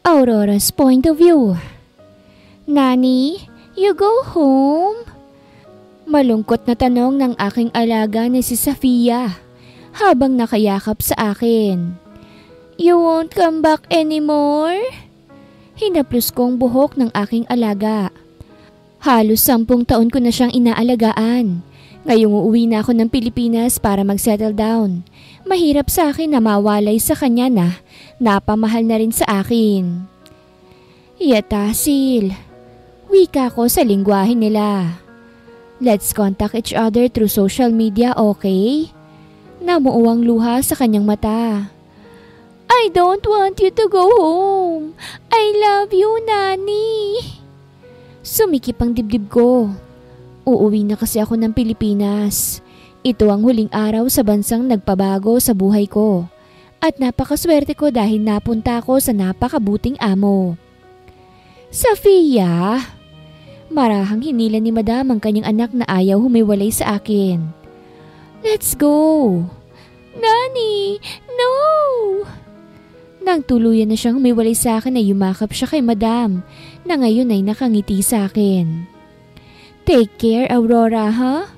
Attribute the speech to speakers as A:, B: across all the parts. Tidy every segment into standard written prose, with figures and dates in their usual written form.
A: Aurora's point of view. Nani, you go home? Malungkot na tanong ng aking alaga na si Safia habang nakayakap sa akin. You won't come back anymore? Hinaplos kong buhok ng aking alaga. Halos 10 taon ko na siyang inaalagaan. Ngayong uuwi na ako ng Pilipinas para mag-settle down. Mahirap sa akin na mawalay sa kanya na napamahal na rin sa akin. Yatasil. Wika ko sa lingwahe nila. Let's contact each other through social media, okay? Namuo ang luha sa kanyang mata. I don't want you to go home. I love you, Nani. Sumikip ang dibdib ko. Uuwi na kasi ako ng Pilipinas. Ito ang huling araw sa bansang nagpabago sa buhay ko. At napakaswerte ko dahil napunta ako sa napakabuting amo. Safia! Marahang hinila ni Madam ang kanyang anak na ayaw humiwalay sa akin. Let's go! Nani! No! Nang tuluyan na siyang humiwalay sa akin ay yumakap siya kay Madam na ngayon ay nakangiti sa akin. Take care, Aurora, ha?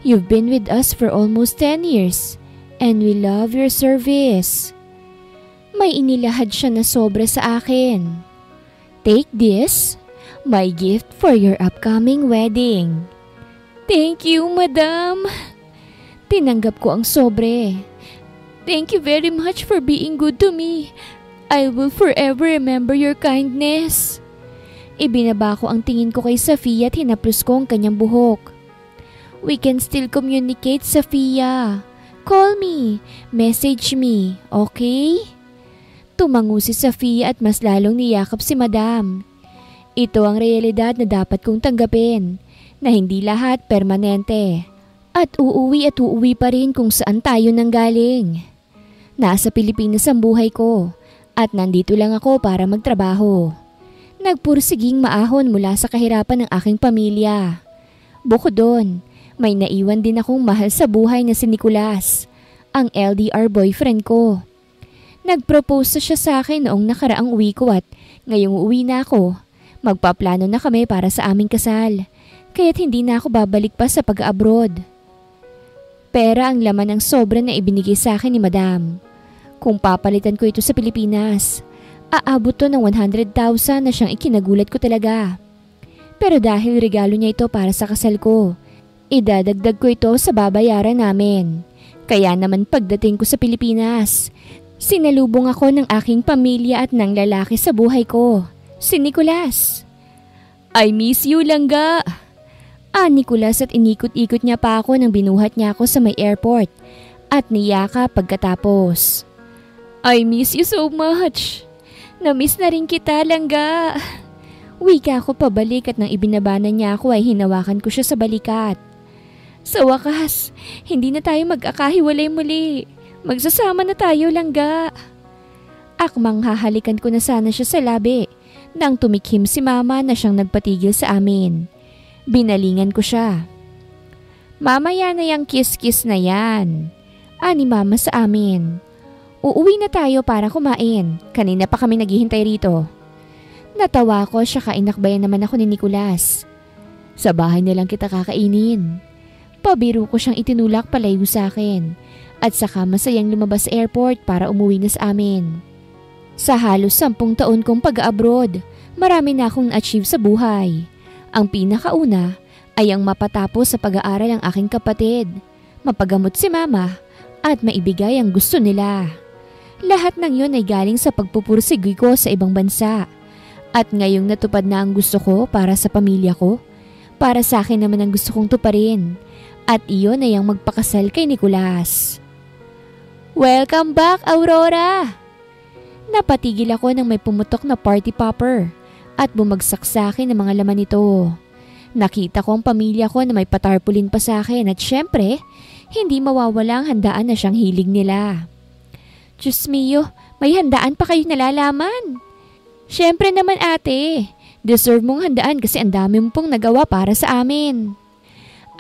A: You've been with us for almost 10 years and we love your service. May inilahad siya na sobra sa akin. Take this, my gift for your upcoming wedding. Thank you, Madam. Tinanggap ko ang sobre. Thank you very much for being good to me. I will forever remember your kindness. Ibinaba ko ang tingin ko kay Safia at hinaplos ko ang kanyang buhok. We can still communicate, Safia. Call me, message me, okay? Tumango si Safia at mas lalong niyakap si Madam. Ito ang realidad na dapat kong tanggapin, na hindi lahat permanente. At uuwi pa rin kung saan tayo nanggaling. Nasa Pilipinas ang buhay ko at nandito lang ako para magtrabaho. Nagpursiging maahon mula sa kahirapan ng aking pamilya. Bukod doon, may naiwan din akong mahal sa buhay na si Nicolas, ang LDR boyfriend ko. Nagpropose siya sa akin noong nakaraang uwi ko at ngayong uwi na ako. Magpaplano na kami para sa aming kasal, kaya't hindi na ako babalik pa sa pag-abroad. Pera ang laman ng sobra na ibinigay sa akin ni Madam. Kung papalitan ko ito sa Pilipinas, aabot to ng 100,000 na siyang ikinagulat ko talaga. Pero dahil regalo niya ito para sa kasal ko, idadagdag ko ito sa babayaran namin. Kaya naman pagdating ko sa Pilipinas, sinalubong ako ng aking pamilya at ng lalaki sa buhay ko, si Nicolas. I miss you, Langga! Nicolas at inikot-ikot niya pa ako nang binuhat niya ako sa may airport at niyaka pagkatapos. I miss you so much! Namiss na rin kita, Langga! Wika ako pabalik at nang ibinabanan niya ako ay hinawakan ko siya sa balikat. Sa wakas, hindi na tayo mag-akahiwalay muli. Magsasama na tayo, Langga. Akmang hahalikan ko na sana siya sa labi nang tumikhim si Mama na siyang nagpatigil sa amin. Binalingan ko siya. Mamaya na yung kiss-kiss na yan. Ani Mama sa amin. Uuwi na tayo para kumain. Kanina pa kami naghihintay rito. Natawa ko siya kainakbayan naman ako ni Nicolas. Sa bahay na lang kita kakainin. Pabiro ko siyang itinulak palayo sa akin. At saka masayang lumabas sa airport para umuwi na sa amin. Sa halos 10 taon kong pag-abroad, marami na akong achieve sa buhay. Ang pinakauna ay ang mapatapos sa pag-aaral ang aking kapatid, mapagamot si Mama at maibigay ang gusto nila. Lahat ng yun ay galing sa pagpupursige ko sa ibang bansa. At ngayong natupad na ang gusto ko para sa pamilya ko, para sa akin naman ang gusto kong tuparin. At iyon ay ang magpakasal kay Nicolas. Welcome back, Aurora! Napatigil ako nang may pumutok na party popper at bumagsak sa akin ang mga laman nito. Nakita ko ang pamilya ko na may patarpulin pa sa akin at syempre, hindi mawawala ang handaan na siyang hilig nila. Diyos mio, may handaan pa kayo nalalaman. Syempre naman ate, deserve mong handaan kasi ang dami mo pong nagawa para sa amin.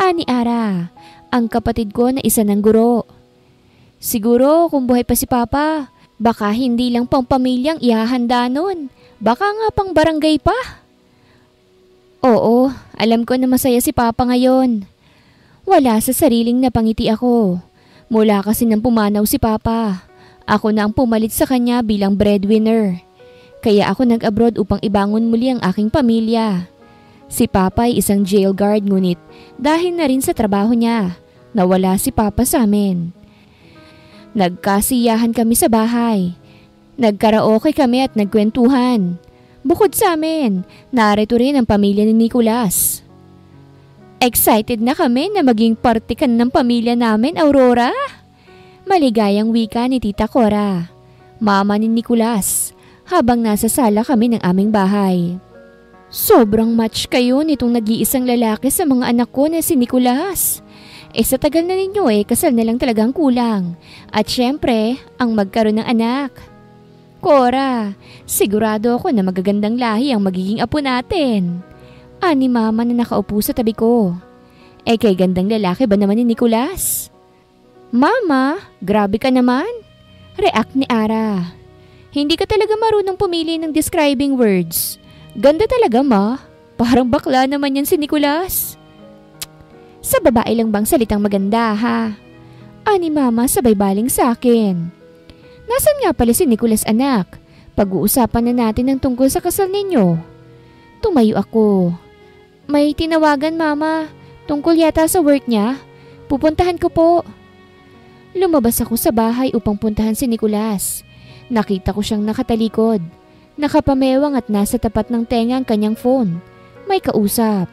A: Ani Ara, ang kapatid ko na isa ng guro. Siguro kung buhay pa si Papa, baka hindi lang pang pamilyang ihahanda nun. Baka nga pang barangay pa. Oo, alam ko na masaya si Papa ngayon. Wala sa sariling napangiti ako. Mula kasi nang pumanaw si Papa, ako na ang pumalit sa kanya bilang breadwinner. Kaya ako nag-abroad upang ibangon muli ang aking pamilya. Si Papa ay isang jail guard ngunit dahil na rin sa trabaho niya, nawala si Papa sa amin. Nagkasiyahan kami sa bahay. Nagkaraoke kami at nagkwentuhan. Bukod sa amin, narito rin ang pamilya ni Nicolas. Excited na kami na maging parte ka ng pamilya namin, Aurora. Maligayang wika ni Tita Cora, mama ni Nicolas, habang nasa sala kami ng aming bahay. Sobrang match kayo nitong nag-iisang lalaki sa mga anak ko na si Nicolas. Sa tagal na ninyo kasal na lang talagang kulang. At syempre, ang magkaroon ng anak. Cora, sigurado ako na magagandang lahi ang magiging apo natin. Ani mama na nakaupo sa tabi ko. Kay gandang lalaki ba naman ni Nicolas? Mama, grabe ka naman. React ni Ara. Hindi ka talaga marunong pumili ng describing words. Ganda talaga ma. Parang bakla naman yan si Nicolas. Sa babae lang bang salitang maganda ha? Ani mama sabay baling sa akin. Nasaan nga pala si Nicolas anak? Pag-uusapan na natin ang tungkol sa kasal ninyo. Tumayo ako. May tinawagan mama. Tungkol yata sa work niya. Pupuntahan ko po. Lumabas ako sa bahay upang puntahan si Nicolas. Nakita ko siyang nakatalikod. Nakapamewang at nasa tapat ng tenga ang kanyang phone. May kausap.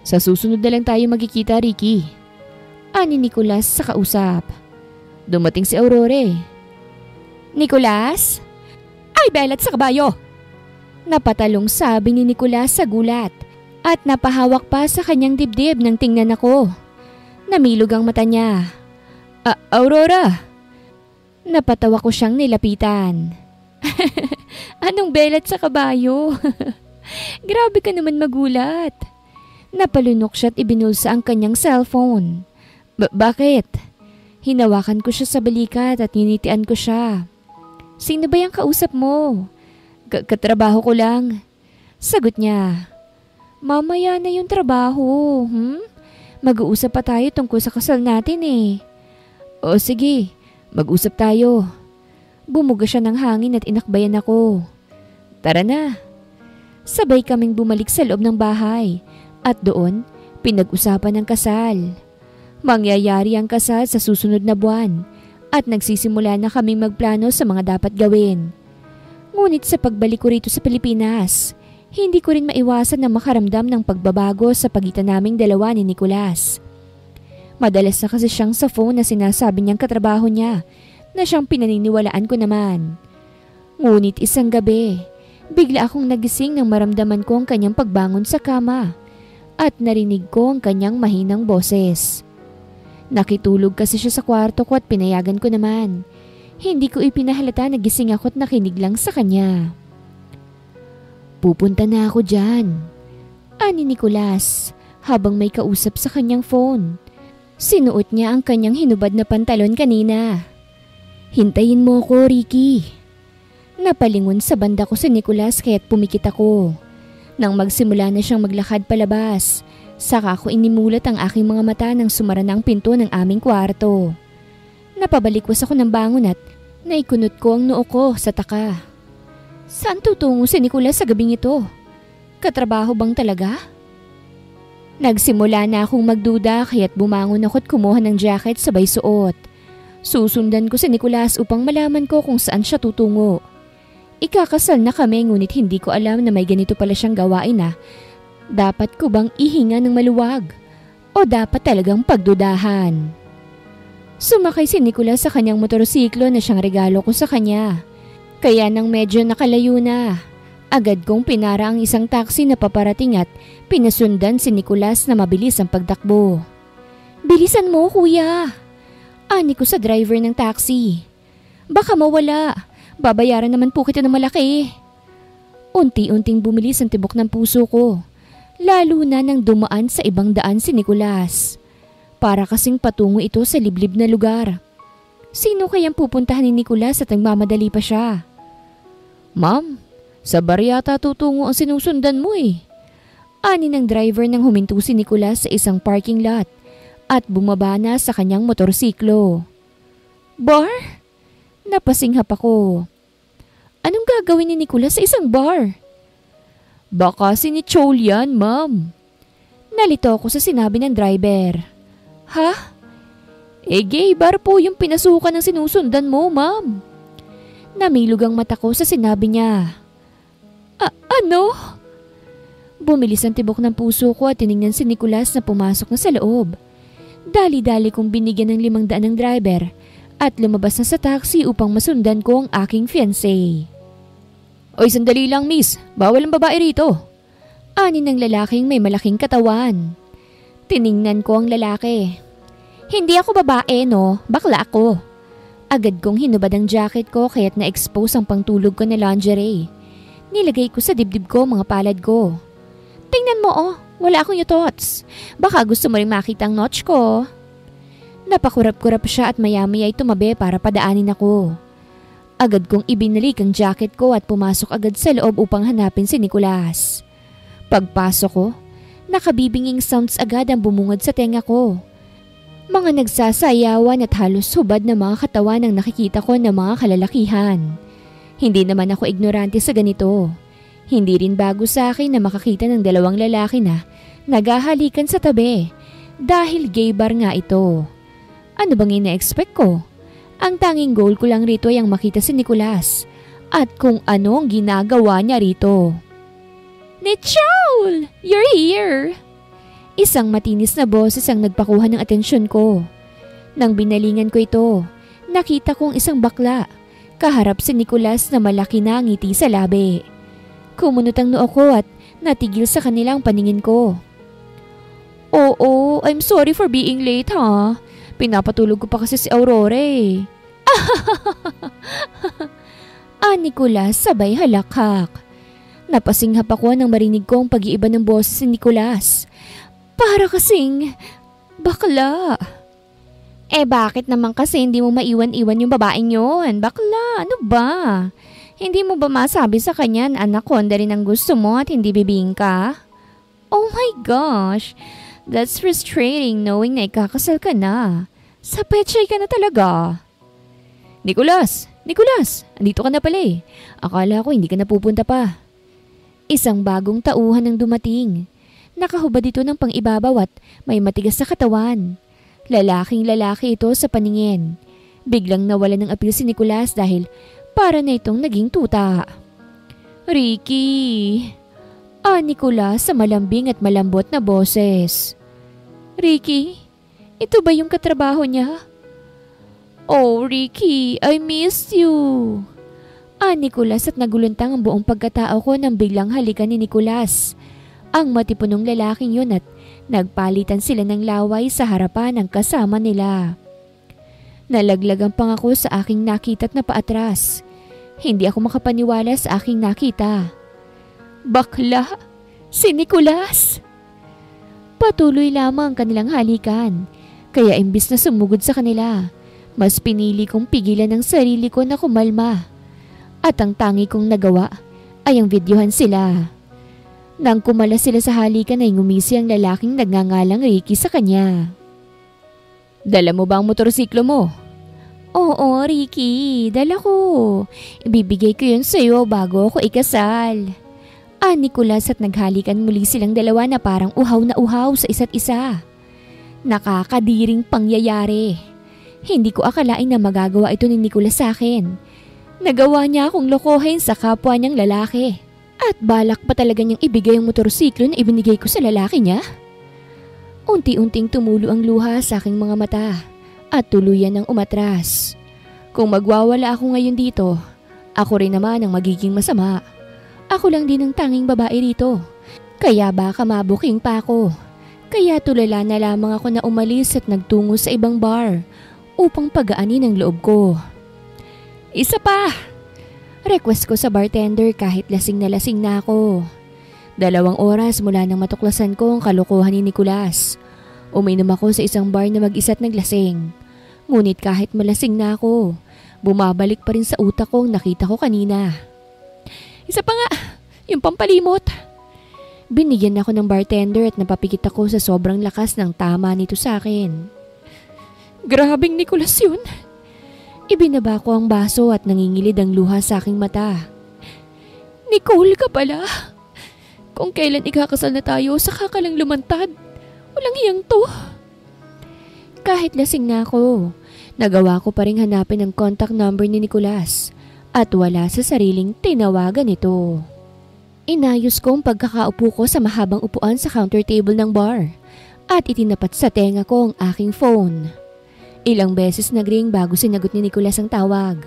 A: Sa susunod na lang tayo magkikita, Ricky. Ani Nicolas sa kausap. Dumating si Aurora. Nicolas? Ay, belat sa kabayo! Napatalong sabi ni Nicolas sa gulat at napahawak pa sa kanyang dibdib nang tingnan ako. Namilog ang mata niya. Aurora? Napatawa ko siyang nilapitan. Anong belat sa kabayo? Grabe ka naman magulat. Napalunok siya at ibinulsa ang kanyang cellphone. Bakit? Hinawakan ko siya sa balikat at ninitian ko siya. Sino ba yung kausap mo? Katrabaho ko lang. Sagot niya. Mamaya na yung trabaho. Mag-uusap pa tayo tungkol sa kasal natin O sige, mag-usap tayo. Bumuga siya ng hangin at inakbayan ako. Tara na. Sabay kaming bumalik sa loob ng bahay at doon pinag-usapan ang kasal. Mangyayari ang kasal sa susunod na buwan at nagsisimula na kaming magplano sa mga dapat gawin. Ngunit sa pagbalik ko rito sa Pilipinas, hindi ko rin maiwasan na makaramdam ng pagbabago sa pagitan naming dalawa ni Nicolas. Madalas na kasi siyang sa phone na sinasabi niyang katrabaho niya na siyang pinaniniwalaan ko naman. Ngunit isang gabi, bigla akong nagising nang maramdaman ko ang kanyang pagbangon sa kama at narinig ko ang kanyang mahinang boses. Nakitulog kasi siya sa kwarto ko at pinayagan ko naman. Hindi ko ipinahalata na gising ako at nakinig lang sa kanya. Pupunta na ako dyan, ani Nicolas habang may kausap sa kanyang phone. Sinuot niya ang kanyang hinubad na pantalon kanina. Hintayin mo ako, Ricky. Napalingon sa banda ko si Nicolas kaya't pumikit ako. Nang magsimula na siyang maglakad palabas, saka ko inimulat ang aking mga mata nang sumara na ang pinto ng aming kwarto. Napabalikwas ako ng bangon at naikunot ko ang noo ko sa taka. Saan tutungo si Nicolas sa gabing ito? Katrabaho bang talaga? Nagsimula na akong magduda kaya't bumangon ako at kumuha ng jacket sabay suot. Susundan ko si Nicolas upang malaman ko kung saan siya tutungo. Ikakasal na kami ngunit hindi ko alam na may ganito pala siyang gawain na. Dapat ko bang ihinga ng maluwag? O dapat talagang pagdudahan? Sumakay si Nicolas sa kanyang motorsiklo na siyang regalo ko sa kanya. Kaya nang medyo nakalayo na, agad kong pinara ang isang taxi na paparating at pinasundan si Nicolas na mabilis ang pagtakbo. Bilisan mo, kuya! Ani ko sa driver ng taxi. Baka mawala. Babayaran naman po kita ng malaki. Unti-unting bumilis ang tibok ng puso ko. Lalo na nang dumaan sa ibang daan si Nicolas. Para kasing patungo ito sa liblib na lugar. Sino kayang pupuntahan ni Nicolas at nagmamadali pa siya?
B: Ma'am, sa bar yata tutungo ang sinusundan mo eh.
A: Ani ng driver nang huminto si Nicolas sa isang parking lot at bumaba na sa kanyang motorsiklo. Bar? Napasinghap ako. Anong gagawin ni Nicolas sa isang bar?
B: Baka sinichol yan, ma'am.
A: Nalito ako sa sinabi ng driver. Ha?
B: Gay bar po yung pinasukan ng sinusundan mo, ma'am.
A: Namilog ang mata ko sa sinabi niya. Ano? Bumilis ang tibok ng puso ko at tinignan si Nicolas na pumasok na sa loob. Dali-dali kong binigyan ng 500 ng driver at lumabas na sa taxi upang masundan ko ang aking fiancé.
B: Oy, sandali lang miss, bawal ang babae rito.
A: Ani ng lalaking may malaking katawan. Tiningnan ko ang lalaki. Hindi ako babae no, bakla ako. Agad kong hinubad ang jacket ko kaya't na-expose ang pangtulog ko na lingerie. Nilagay ko sa dibdib ko mga palad ko. Tingnan mo oh, wala akong yutots. Baka gusto mo rin makita ang notch ko. Napakurap-kurap siya at maya-maya ay tumabi para padaanin ako. Agad kong ibinalik ang jacket ko at pumasok agad sa loob upang hanapin si Nicolas. Pagpasok ko, nakabibinging sounds agad ang bumungad sa tenga ko. Mga nagsasayawan at halos hubad na mga katawan ang nakikita ko ng mga kalalakihan. Hindi naman ako ignorante sa ganito. Hindi rin bago sa akin na makakita ng dalawang lalaki na naghahalikan sa tabi dahil gay bar nga ito. Ano bang ina-expect ko? Ang tanging goal ko lang rito ay ang makita si Nicolas at kung ano ang ginagawa niya rito. Nichol! You're here! Isang matinis na boses ang nagpakuha ng atensyon ko. Nang binalingan ko ito, nakita kong isang bakla. Kaharap si Nicolas na malaki na ang ngiti sa labi. Kumunot ang noo ko at natigil sa kanilang paningin ko. Oo, I'm sorry for being late ha. Pinapatulog ko pa kasi si Aurora eh. Nicolas sabay halakhak. Napasinghap ako nang marinig ko ang pag-iiba ng boses ni Nicolas. Para kasing bakla. Bakit naman kasi hindi mo maiwan-iwan yung babaeng yon? Bakla, ano ba? Hindi mo ba masabi sa kanya na anaconda rin ang gusto mo at hindi bibing ka? Oh my gosh, that's frustrating knowing na ikakasal ka na. Sa petchay ka na talaga.
B: Nicolas, andito ka na pala eh. Akala ko hindi ka napupunta pa.
A: Isang bagong tauhan ang dumating. Nakahubad ito ng pang-ibabaw at may matigas sa katawan. Lalaking lalaki ito sa paningin. Biglang nawala ng apil si Nicolas dahil para na itong naging tuta. Ricky! Nicolas sa malambing at malambot na boses. Ricky, ito ba yung katrabaho niya? Oh Ricky, I missed you! Nicolas at naguluntang ang buong pagkatao ko nang biglang halikan ni Nicolas. Ang matipunong lalaking yun at nagpalitan sila ng laway sa harapan ng kasama nila. Nalaglag ang pangako sa aking nakita at napaatras. Hindi ako makapaniwala sa aking nakita. Bakla! Si Nicolas! Patuloy lamang ang kanilang halikan. Kaya imbis na sumugod sa kanila, mas pinili kong pigilan ang sarili ko na kumalma. At ang tangi kong nagawa ay ang videohan sila. Nang kumala sila sa halikan ay ngumisi ang lalaking nagngangalang Ricky sa kanya.
B: Dala mo ba ang motorsiklo mo?
A: Oo, Ricky, dala ko. Ibibigay ko yun sa'yo bago ako ikasal. Nicolas at naghalikan muli silang dalawa na parang uhaw na uhaw sa isa't isa. Nakakadiring pangyayari. Hindi ko akalain na magagawa ito ni Nicolas sa akin. Nagawa niya akong lokohin sa kapwa niyang lalaki. At balak pa talaga niyang ibigay ang motorsiklo na ibinigay ko sa lalaki niya? Unti-unting tumulo ang luha sa aking mga mata at tuluyan ng umatras. Kung magwawala ako ngayon dito, ako rin naman ang magiging masama. Ako lang din ang tanging babae rito. Kaya baka mabuking pa ako. Kaya tulala na lamang ako na umalis at nagtungo sa ibang bar upang pagaanin ang loob ko. Isa pa! Request ko sa bartender kahit lasing na ako. 2 oras mula nang matuklasan ko ang kalokohan ni Nicolas. Uminom ako sa isang bar na mag-isa't naglasing. Ngunit kahit malasing na ako, bumabalik pa rin sa utak kong nakita ko kanina. Isa pa nga, yung pampalimot. Binigyan ako ng bartender at napapikit ako sa sobrang lakas ng tama nito sa akin. Grabing Nicholas yun. Ibinaba ko ang baso at nangingilid ang luha sa aking mata. Nicole ka pala. Kung kailan ikakasal na tayo, saka ka lang lumantad. Walang hiyang to. Kahit lasing na ako, nagawa ko pa rin hanapin ang contact number ni Nicholas at wala sa sariling tinawagan ito. Inayos ko ang pagkakaupo ko sa mahabang upuan sa counter table ng bar at itinapat sa tenga ko ang aking phone. Ilang beses nagring bago sinagot ni Nicholas ang tawag.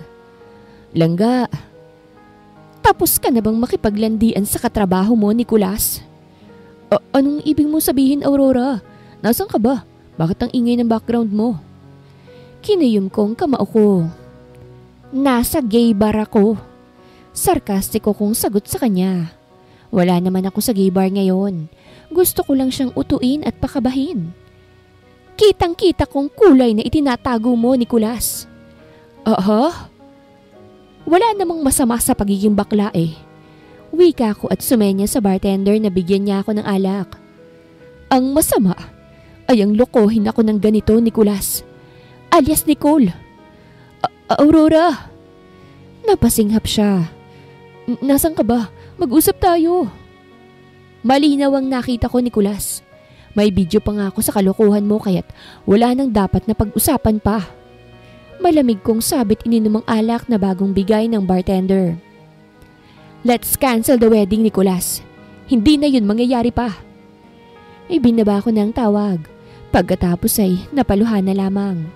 A: Langga, tapos ka na bang makipaglandian sa katrabaho mo, Nicholas? Anong ibig mo sabihin, Aurora? Nasaan ka ba? Bakit ang ingay ng background mo? Kinayom kong kamao ko. Nasa gay bar ako. Sarkastiko kong sagot sa kanya. Wala naman ako sa gay bar ngayon. Gusto ko lang siyang utuin at pakabahin. Kitang-kita kong kulay na itinatago mo, Nicholas. Aha? Wala namang masama sa pagiging bakla eh. Wika ko at sumenya sa bartender na bigyan niya ako ng alak. Ang masama ay ang lokohin ako ng ganito, Nicholas. Alias Nicole. Aurora. Napasinghap siya. Nasaan ka ba? Mag-usap tayo. Malinaw ang nakita ko, Nicholas. May video pa nga ako sa kalokohan mo kaya't wala nang dapat na pag-usapan pa. Malamig kong sabit ininom ang alak na bagong bigay ng bartender. Let's cancel the wedding, Nicholas. Hindi na yun mangyayari pa. Ibinaba ko ng tawag. Pagkatapos ay napaluhan na lamang.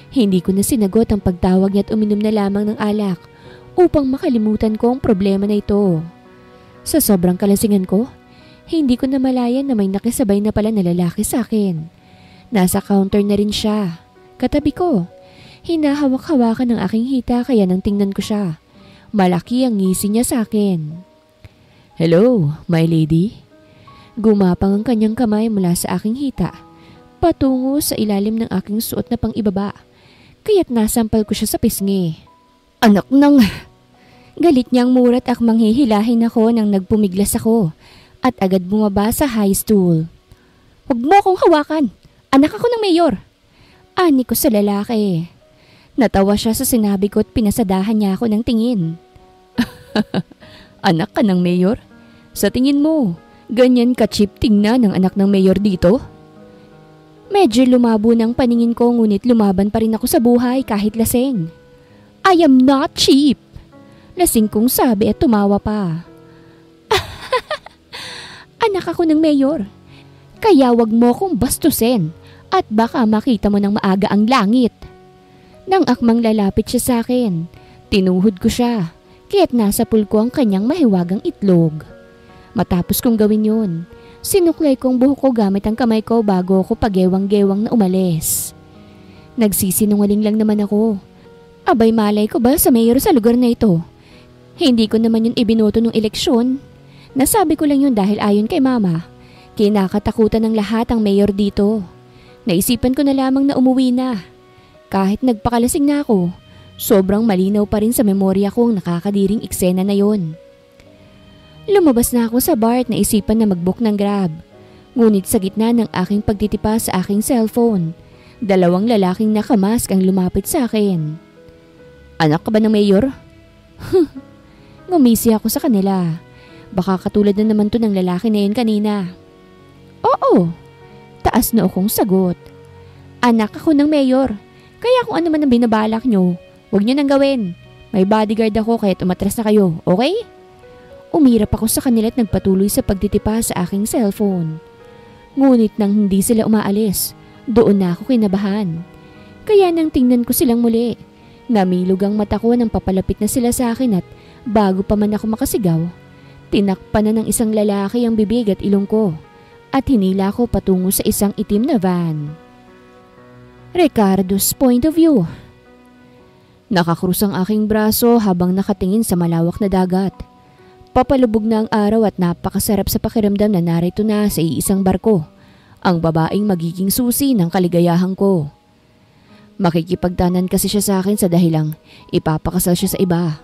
A: Hindi ko na sinagot ang pagtawag niya at uminom na lamang ng alak upang makalimutan ko ang problema na ito. Sa sobrang kalasingan ko, hindi ko na malayan na may nakisabay na pala na lalaki sa akin. Nasa counter na rin siya. Katabi ko. Hinahawak-hawakan ng aking hita kaya nang tingnan ko siya. Malaki ang ngisi niya sa akin. Hello, my lady. Gumapang ang kanyang kamay mula sa aking hita, patungo sa ilalim ng aking suot na pang-ibaba, kaya't nasampal ko siya sa pisngi. Anak ng... Galit niyang murat at manghihilahin ako nang nagpumiglas ako at agad bumaba sa high stool. Huwag mo akong hawakan! Anak ako ng mayor! Ani ko sa lalaki. Natawa siya sa sinabi ko at pinasadahan niya ako ng tingin. Anak ka ng mayor? Sa tingin mo, ganyan ka-cheap tingnan ng anak ng mayor dito? Medyo lumabo ng paningin ko ngunit lumaban pa rin ako sa buhay kahit lasing. I am not cheap! Lasing kong sabi at tumawa pa. Anak ako ng mayor. Kaya wag mo kong bastusin at baka makita mo ng maaga ang langit. Nang akmang lalapit siya sa akin, tinuhod ko siya kaya't nasa pulko ang kanyang mahiwagang itlog. Matapos kong gawin yun, sinuklay kong buhok ko gamit ang kamay ko bago ako pagewang-gewang na umalis. Nagsisinungaling lang naman ako. Abay malay ko ba sa mayor sa lugar na ito? Hindi ko naman yun ibinoto nung eleksyon. Nasabi ko lang yun dahil ayon kay mama. Kinakatakutan ng lahat ang mayor dito. Naisipan ko na lamang na umuwi na. Kahit nagpakalasing na ako, sobrang malinaw pa rin sa memorya ko ang nakakadiring eksena na yon. Lumabas na ako sa bar at naisipan na mag-book ng Grab. Ngunit sa gitna ng aking pagtitipa sa aking cellphone, dalawang lalaking nakamask ang lumapit sa akin. Anak ka ba ng mayor? Ngumisi ako sa kanila. Baka katulad na naman to ng lalaki na yun kanina. Oo, taas na akong sagot. Anak ako ng mayor. Kaya kung ano man ang binabalak nyo, huwag nyo nang gawin. May bodyguard ako kaya umatras na kayo, okay? Umirap ako sa kanila at nagpatuloy sa pagtitipa sa aking cellphone. Ngunit nang hindi sila umaalis, doon na ako kinabahan. Kaya nang tingnan ko silang muli, namilog ang mata ko nang papalapit na sila sa akin at bago pa man ako makasigaw, tinakpan na ng isang lalaki ang bibig at ilong ko at hinila ko patungo sa isang itim na van. Ricardo's point of view. Nakakrus ang aking braso habang nakatingin sa malawak na dagat. Papalubog na ang araw at napakasarap sa pakiramdam na narito na sa iisang barko, ang babaeng magiging susi ng kaligayahan ko.
B: Makikipagtanan kasi siya sa akin sa dahilang ipapakasal siya sa iba.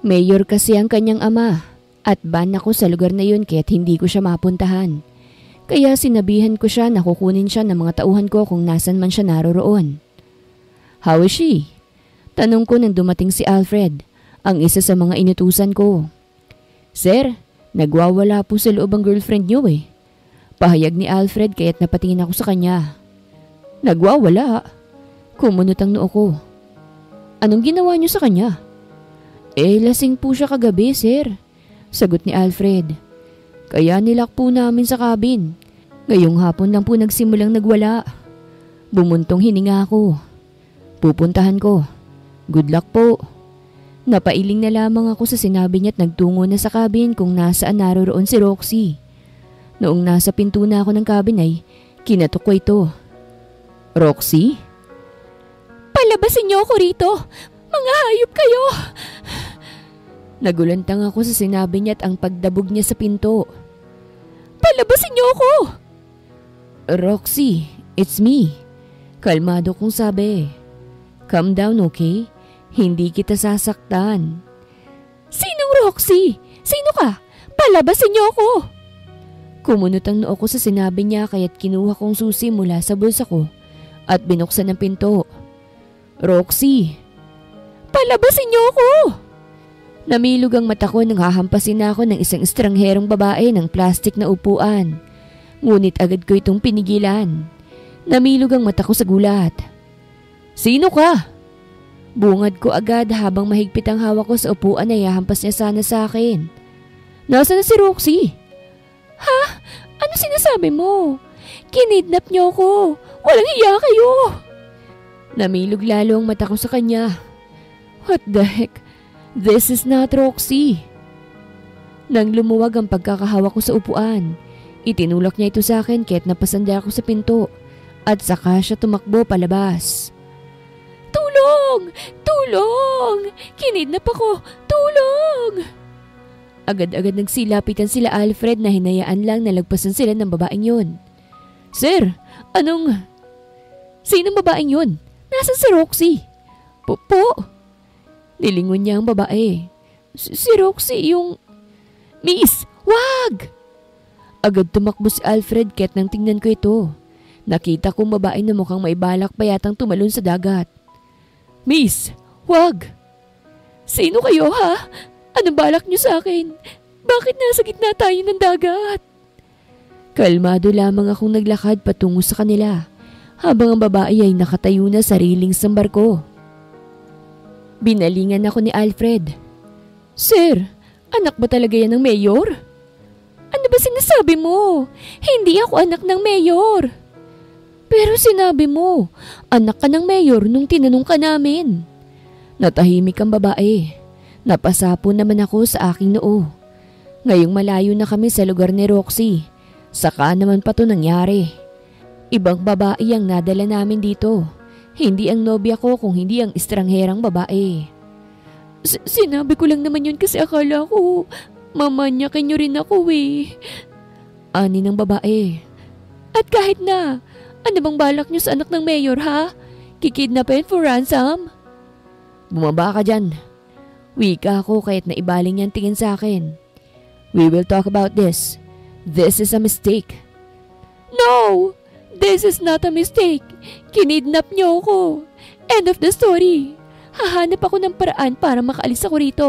B: Mayor kasi ang kanyang ama at ban ako sa lugar na yun kaya't hindi ko siya mapuntahan. Kaya sinabihan ko siya na kukunin siya ng mga tauhan ko kung nasan man siya naroroon. How is she? Tanong ko nang dumating si Alfred, ang isa sa mga inutusan ko. Sir, nagwawala po sa loob ang girlfriend niyo eh. Pahayag ni Alfred kaya't napatingin ako sa kanya. Nagwawala? Kumunot ang noo ko. Anong ginawa niyo sa kanya? Lasing po siya kagabi, sir. Sagot ni Alfred. Kaya nilak po namin sa cabin. Ngayong hapon lang po nagsimulang nagwala. Bumuntong hininga ako. Pupuntahan ko. Good luck po. Napailing na lamang ako sa sinabi niya at nagtungo na sa cabin kung nasaan naroroon si Roxy. Noong nasa pinto na ako ng cabin ay kinatok ko ito. Roxy? Palabasin niyo ako rito! Mga hayop kayo! Nagulantang ako sa sinabi niya at ang pagdabog niya sa pinto. Palabasin niyo ako! Roxy, it's me. Kalmado kong sabi. Calm down, okay? Hindi kita sasaktan. Sinong Roxy? Sino ka? Palabasin niyo ako! Kumunot ang noo ko sa sinabi niya kaya't kinuha kong susi mula sa bulsa ko at binuksan ang pinto. Roxy! Palabasin niyo ako! Namilog ang mata ko nang hahampasin ako ng isang estrangherong babae ng plastik na upuan. Ngunit agad ko itong pinigilan. Namilog ang mata ko sa gulat. Sino ka? Bungad ko agad habang mahigpit ang hawak ko sa upuan na ihahampas niya sana sa akin. Nasaan na si Roxy? Ha? Ano sinasabi mo? Kinidnap niyo ako. Walang hiya kayo. Namilog lalo ang mata ko sa kanya. What the heck? This is not Roxy. Nang lumuwag ang pagkakahawak ko sa upuan, itinulak niya ito sa akin kaya't napasanda ako sa pinto at saka siya tumakbo palabas. Tulong! Tulong! Kinidnap ako! Tulong! Agad-agad nagsilapitan sila Alfred na hinayaan lang na lagpasan sila ng babaeng yun. Sir, anong... Sinong babaeng yun? Nasaan si Roxy? Po? Nilingon niya ang babae. Si Roxy yung... Miss, wag! Agad tumakbo si Alfred kaya't nang tingnan ko ito. Nakita kong babae na mukhang may balak pa yatang tumalon sa dagat. Miss, wag! Sino kayo ha? Anong balak niyo sa akin? Bakit nasa gitna tayo ng dagat? Kalmado lamang akong naglakad patungo sa kanila. Habang ang babae ay nakatayo na sa railing ng barko. Binalingan ako ni Alfred. Sir, anak ba talaga yan ng mayor? Ano ba sinasabi mo? Hindi ako anak ng mayor. Pero sinabi mo, anak ka ng mayor nung tinanong ka namin. Natahimik ang babae. Napasapo naman ako sa aking noo. Ngayong malayo na kami sa lugar ni Roxy. Saka naman pa to nangyari. Ibang babae ang nadala namin dito. Hindi ang nobya ko kung hindi ang estrangherang babae. Sinabi ko lang naman yun kasi akala ko mamanyakin nyo rin ako eh. Ani ng babae. At kahit na, ano bang balak nyo sa anak ng mayor ha? Kikidnapin for ransom? Bumaba ka dyan. Wika ako kahit na ibaling niyang tingin sa akin. We will talk about this. This is a mistake. No! This is not a mistake. Kinidnap niyo ako. End of the story. Hahanap ako ng paraan para makaalis ako rito.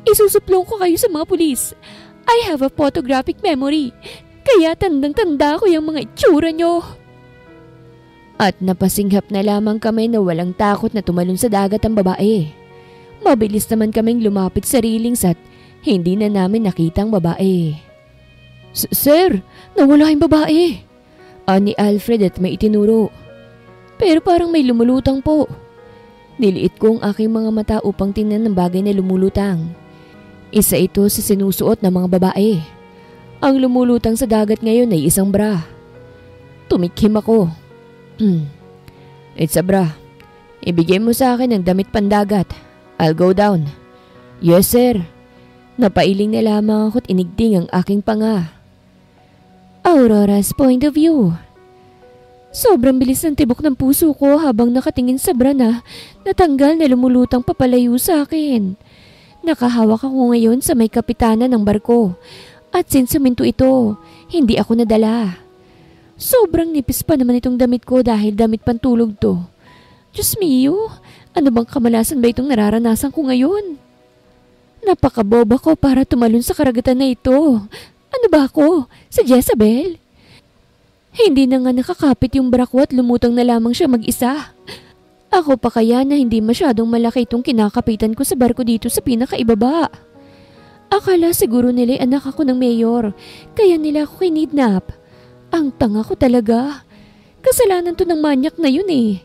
B: Isusuplong ko kayo sa mga pulis. I have a photographic memory. Kaya tandang-tanda ko yung mga itsura niyo. At napasinghap na lamang kami na walang takot na tumalon sa dagat ang babae. Mabilis naman kaming lumapit sa railings at hindi na namin nakitang babae. Sir, nawala yung babae. Ani Alfred at may itinuro. Pero parang may lumulutang po. Niliit ko ang aking mga mata upang tingnan ng bagay na lumulutang. Isa ito sa sinusuot ng mga babae. Ang lumulutang sa dagat ngayon ay isang bra. Tumikhim ako. It's a bra. Ibigay mo sa akin ang damit pandagat. I'll go down. Yes sir. Napailing na lamang ako at inigting ang aking panga. Aurora's point of view. Sobrang bilis ng tibok ng puso ko habang nakatingin sa bra na natanggal na lumulutang papalayo sa akin. Nakahawak ako ngayon sa may kapitana ng barko at sinsaminto ito, hindi ako nadala. Sobrang nipis pa naman itong damit ko dahil damit pantulog to. Diyos mio, ano bang kamalasan ba itong nararanasan ko ngayon? Napakaboba ko para tumalon sa karagatan na ito. Ano ba ako? Si Jezabel? Hindi na nga nakakapit yung bra ko at lumutang na lamang siya mag-isa. Ako pa kaya na hindi masyadong malaki itong kinakapitan ko sa barko dito sa pinakaibaba. Akala siguro nila anak ako ng mayor, kaya nila ako kinidnap. Ang tanga ko talaga. Kasalanan to ng manyak na yun eh.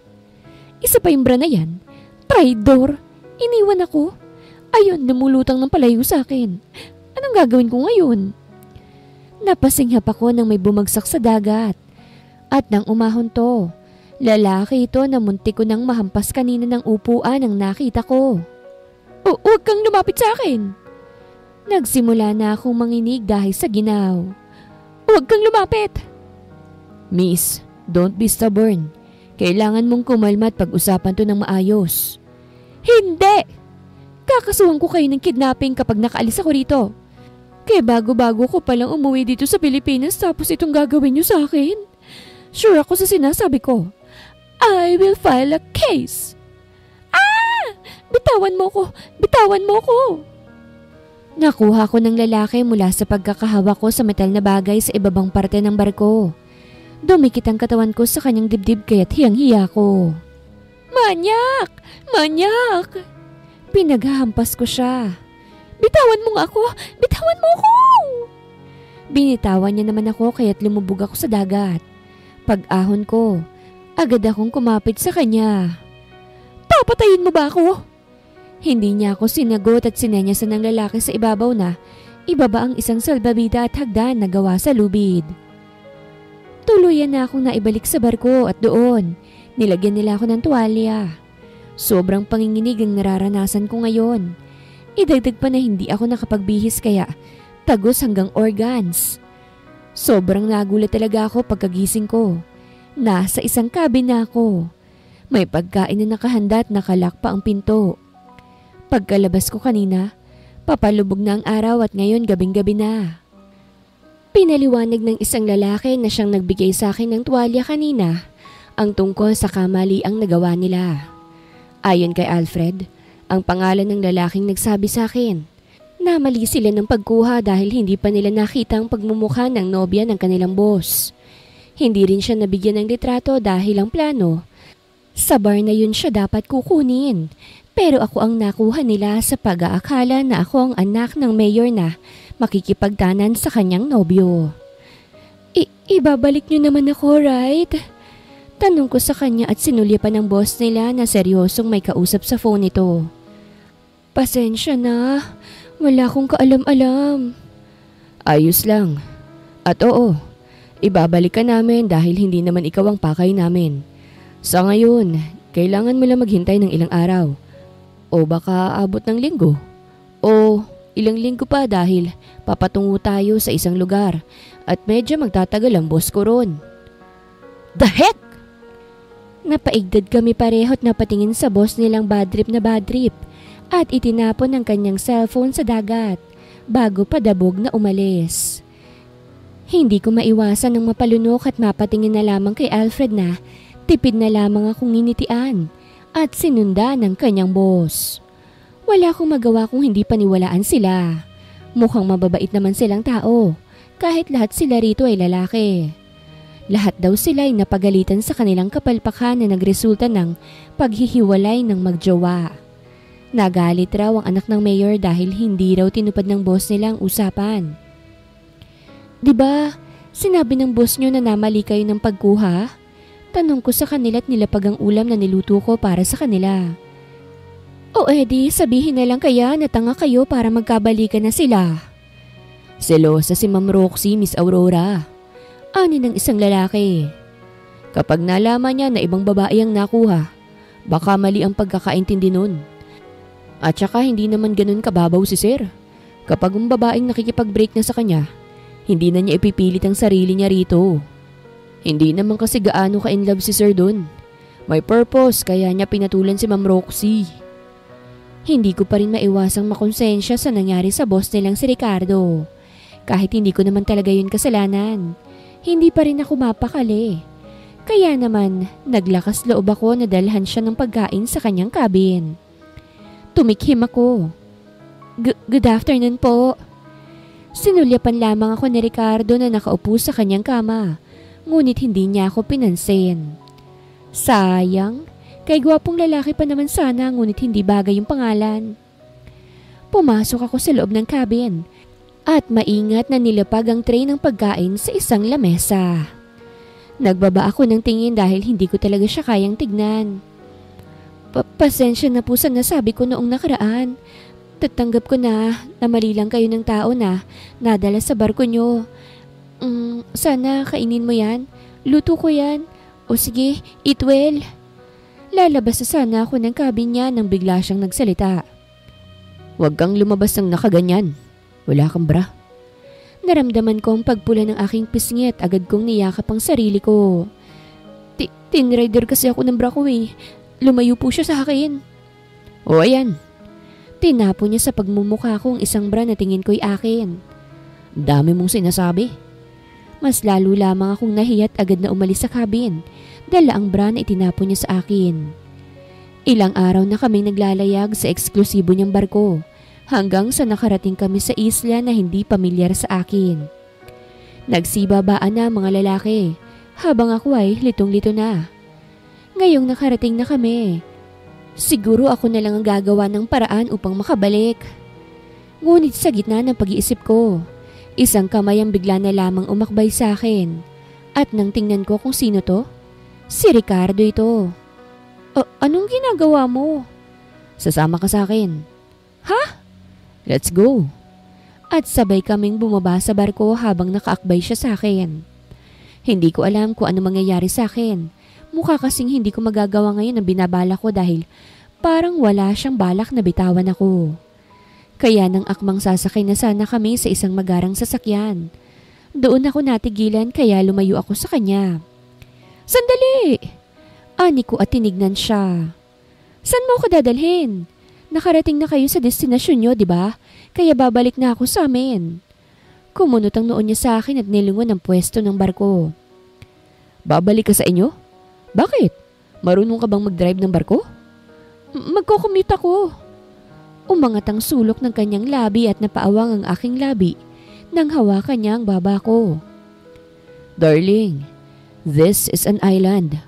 B: Isa pa yung bra na yan. Traidor. Iniwan ako. Ayun, lumulutang ng palayo sa akin. Anong gagawin ko ngayon? Napasinghap ako nang may bumagsak sa dagat. At nang umahon to, lalaki ito na muntik ko nang mahampas kanina ng upuan ang nakita ko. Huwag kang lumapit sa akin! Nagsimula na akong manginig dahil sa ginaw. Huwag kang lumapit! Miss, don't be stubborn. Kailangan mong kumalma at pag-usapan to ng maayos. Hindi! Kakasuhan ko kayo ng kidnapping kapag nakaalis ako rito. Kaya bago-bago ko palang umuwi dito sa Pilipinas tapos itong gagawin niyo sa akin. Sure ako sa sinasabi ko. I will file a case. Bitawan mo ko! Bitawan mo ko! Nakuha ko ng lalaki mula sa pagkakahawak ko sa metal na bagay sa ibabang parte ng barko. Dumikit ang katawan ko sa kanyang dibdib kaya't hiyang-hiya ko. Manyak! Manyak! Pinaghahampas ko siya. Bitawan mo nga ako! Bitawan mo ko! Binitawan niya naman ako kaya't lumubog ako sa dagat. Pag-ahon ko, agad akong kumapit sa kanya. Papatayin mo ba ako? Hindi niya ako sinagot at sinenyasan ng lalaki sa ibabaw na ibaba ang isang salbabida at hagdan na gawa sa lubid. Tuluyan na akong naibalik sa barko at doon, nilagyan nila ako ng tuwalya. Sobrang panginginig ang nararanasan ko ngayon. Idagdag pa na hindi ako nakapagbihis kaya tagos hanggang organs. Sobrang nagulat talaga ako pagkagising ko. Nasa isang cabin na ako. May pagkain na nakahanda at nakalak pa ang pinto. Pagkalabas ko kanina, papalubog na ang araw at ngayon gabing-gabi na. Pinaliwanag ng isang lalaki na siyang nagbigay sa akin ng tuwalya kanina ang tungkol sa kamaliang nagawa nila. Ayon kay Alfred, ang pangalan ng lalaking nagsabi sa akin, na mali sila ng pagkuha dahil hindi pa nila nakita ang pagmumukha ng nobya ng kanilang boss. Hindi rin siya nabigyan ng litrato dahil ang plano, sa bar na yun siya dapat kukunin. Pero ako ang nakuha nila sa pag-aakala na ako ang anak ng mayor na makikipagtanan sa kanyang nobyo. Ibabalik niyo naman ako, right? Tanong ko sa kanya at sinulya pa ng boss nila na seryosong may kausap sa phone nito. Pasensya na. Wala akong kaalam-alam. Ayos lang. At oo, ibabalik ka namin dahil hindi naman ikaw ang pakay namin. Sa ngayon, kailangan mo lang maghintay ng ilang araw. O baka abot ng linggo. O ilang linggo pa dahil papatungo tayo sa isang lugar at medyo magtatagal ang boss ko ron. The heck? Napaigdad kami pareho at napatingin sa boss nilang bad trip at itinapon ang kanyang cellphone sa dagat bago padabog na umalis. Hindi ko maiwasan ng mapalunok at mapatingin na lamang kay Alfred na tipid na lamang akong nginitian at sinunda ng kanyang boss. Wala akong magawa kung hindi paniwalaan sila. Mukhang mababait naman silang tao kahit lahat sila rito ay lalaki. Lahat daw sila ay napagalitan sa kanilang kapalpakan na nagresulta ng paghihiwalay ng magjowa. Nagalit raw ang anak ng mayor dahil hindi raw tinupad ng boss nila ang usapan. Diba, sinabi ng boss nyo na namali kayo ng pagkuha? Tanong ko sa kanila at nilapag ang ulam na niluto ko para sa kanila. O edi, sabihin na lang kaya na tanga kayo para magkabalikan na sila. Selosa si Ma'am Roxy, Miss Aurora. Ani ng isang lalaki. Kapag nalaman niya na ibang babae ang nakuha, baka mali ang pagkakaintindi nun. At saka hindi naman ganun kababaw si Sir. Kapag ang babaeng nakikipag-break na sa kanya, hindi na niya ipipilit ang sarili niya rito. Hindi naman kasi gaano ka-in love si Sir dun. May purpose kaya niya pinatulan si Ma'am Roxy.
A: Hindi ko pa rin maiwasang makonsensya sa nangyari sa boss nilang si Ricardo. Kahit hindi ko naman talaga yun kasalanan, hindi pa rin ako mapakali. Kaya naman, naglakas loob ako na dalhan siya ng pagkain sa kanyang cabin. Tumikhim ako. Good afternoon po. Sinulyapan lamang ako ni Ricardo na nakaupo sa kanyang kama, ngunit hindi niya ako pinansin. Sayang, kay gwapong lalaki pa naman sana ngunit hindi bagay yung pangalan. Pumasok ako sa loob ng cabin at maingat na nilapag ang tray ng pagkain sa isang lamesa. Nagbaba ako ng tingin dahil hindi ko talaga siya kayang tignan. Pasensya na po sa nasabi ko noong nakaraan. Tatanggap ko na mali lang kayo ng tao na nadala sa barko nyo. Sana kainin mo yan. Luto ko yan. O sige, eat well. Lalabas na sana ako ng cabin niya nang bigla siyang nagsalita.
B: Huwag kang lumabas ng nakaganyan. Wala kang bra.
A: Naramdaman ko ang pagpula ng aking pisngi at agad kong niyakap ang sarili ko. Tinrider kasi ako ng bra ko eh. Lumayo po siya sa akin.
B: O ayan.
A: Tinapo niya sa pagmumukha ko ang isang bra na tingin ko'y akin.
B: Dami mong sinasabi.
A: Mas lalo lamang akong nahiya at agad na umalis sa cabin. Dala ang bra na itinapo niya sa akin. Ilang araw na kaming naglalayag sa eksklusibo niyang barko. Hanggang sa nakarating kami sa isla na hindi pamilyar sa akin. Nagsibabaan na mga lalaki, habang ako ay litong-lito na. Ngayong nakarating na kami, siguro ako na lang ang gagawa ng paraan upang makabalik. Ngunit sa gitna ng pag-iisip ko, isang kamay ang bigla na lamang umakbay sa akin. At nang tingnan ko kung sino to, si Ricardo ito. Anong ginagawa mo?
B: Sasama ka sa akin.
A: Ha?
B: Let's go.
A: At sabay kaming bumaba sa barko habang nakaakbay siya sa akin. Hindi ko alam kung ano mangyayari sa akin. Mukha kasing hindi ko magagawa ngayon ang binabala ko dahil parang wala siyang balak na bitawan ako. Kaya nang akmang sasakay na sana kami sa isang magarang sasakyan. Doon ako natigilan kaya lumayo ako sa kanya. Sandali! Ani ko at tinignan siya. Saan mo ako dadalhin? Nakarating na kayo sa destinasyon nyo, di ba? Kaya babalik na ako sa amin. Kumunot ang noon niya sa akin at nilingon ang pwesto ng barko.
B: Babalik ka sa inyo? Bakit? Marunong ka bang mag-drive ng barko?
A: Magko-commute ako. Umangat ang sulok ng kanyang labi at napaawang ang aking labi nang hawakan niya ang baba ko.
B: Darling, this is an island.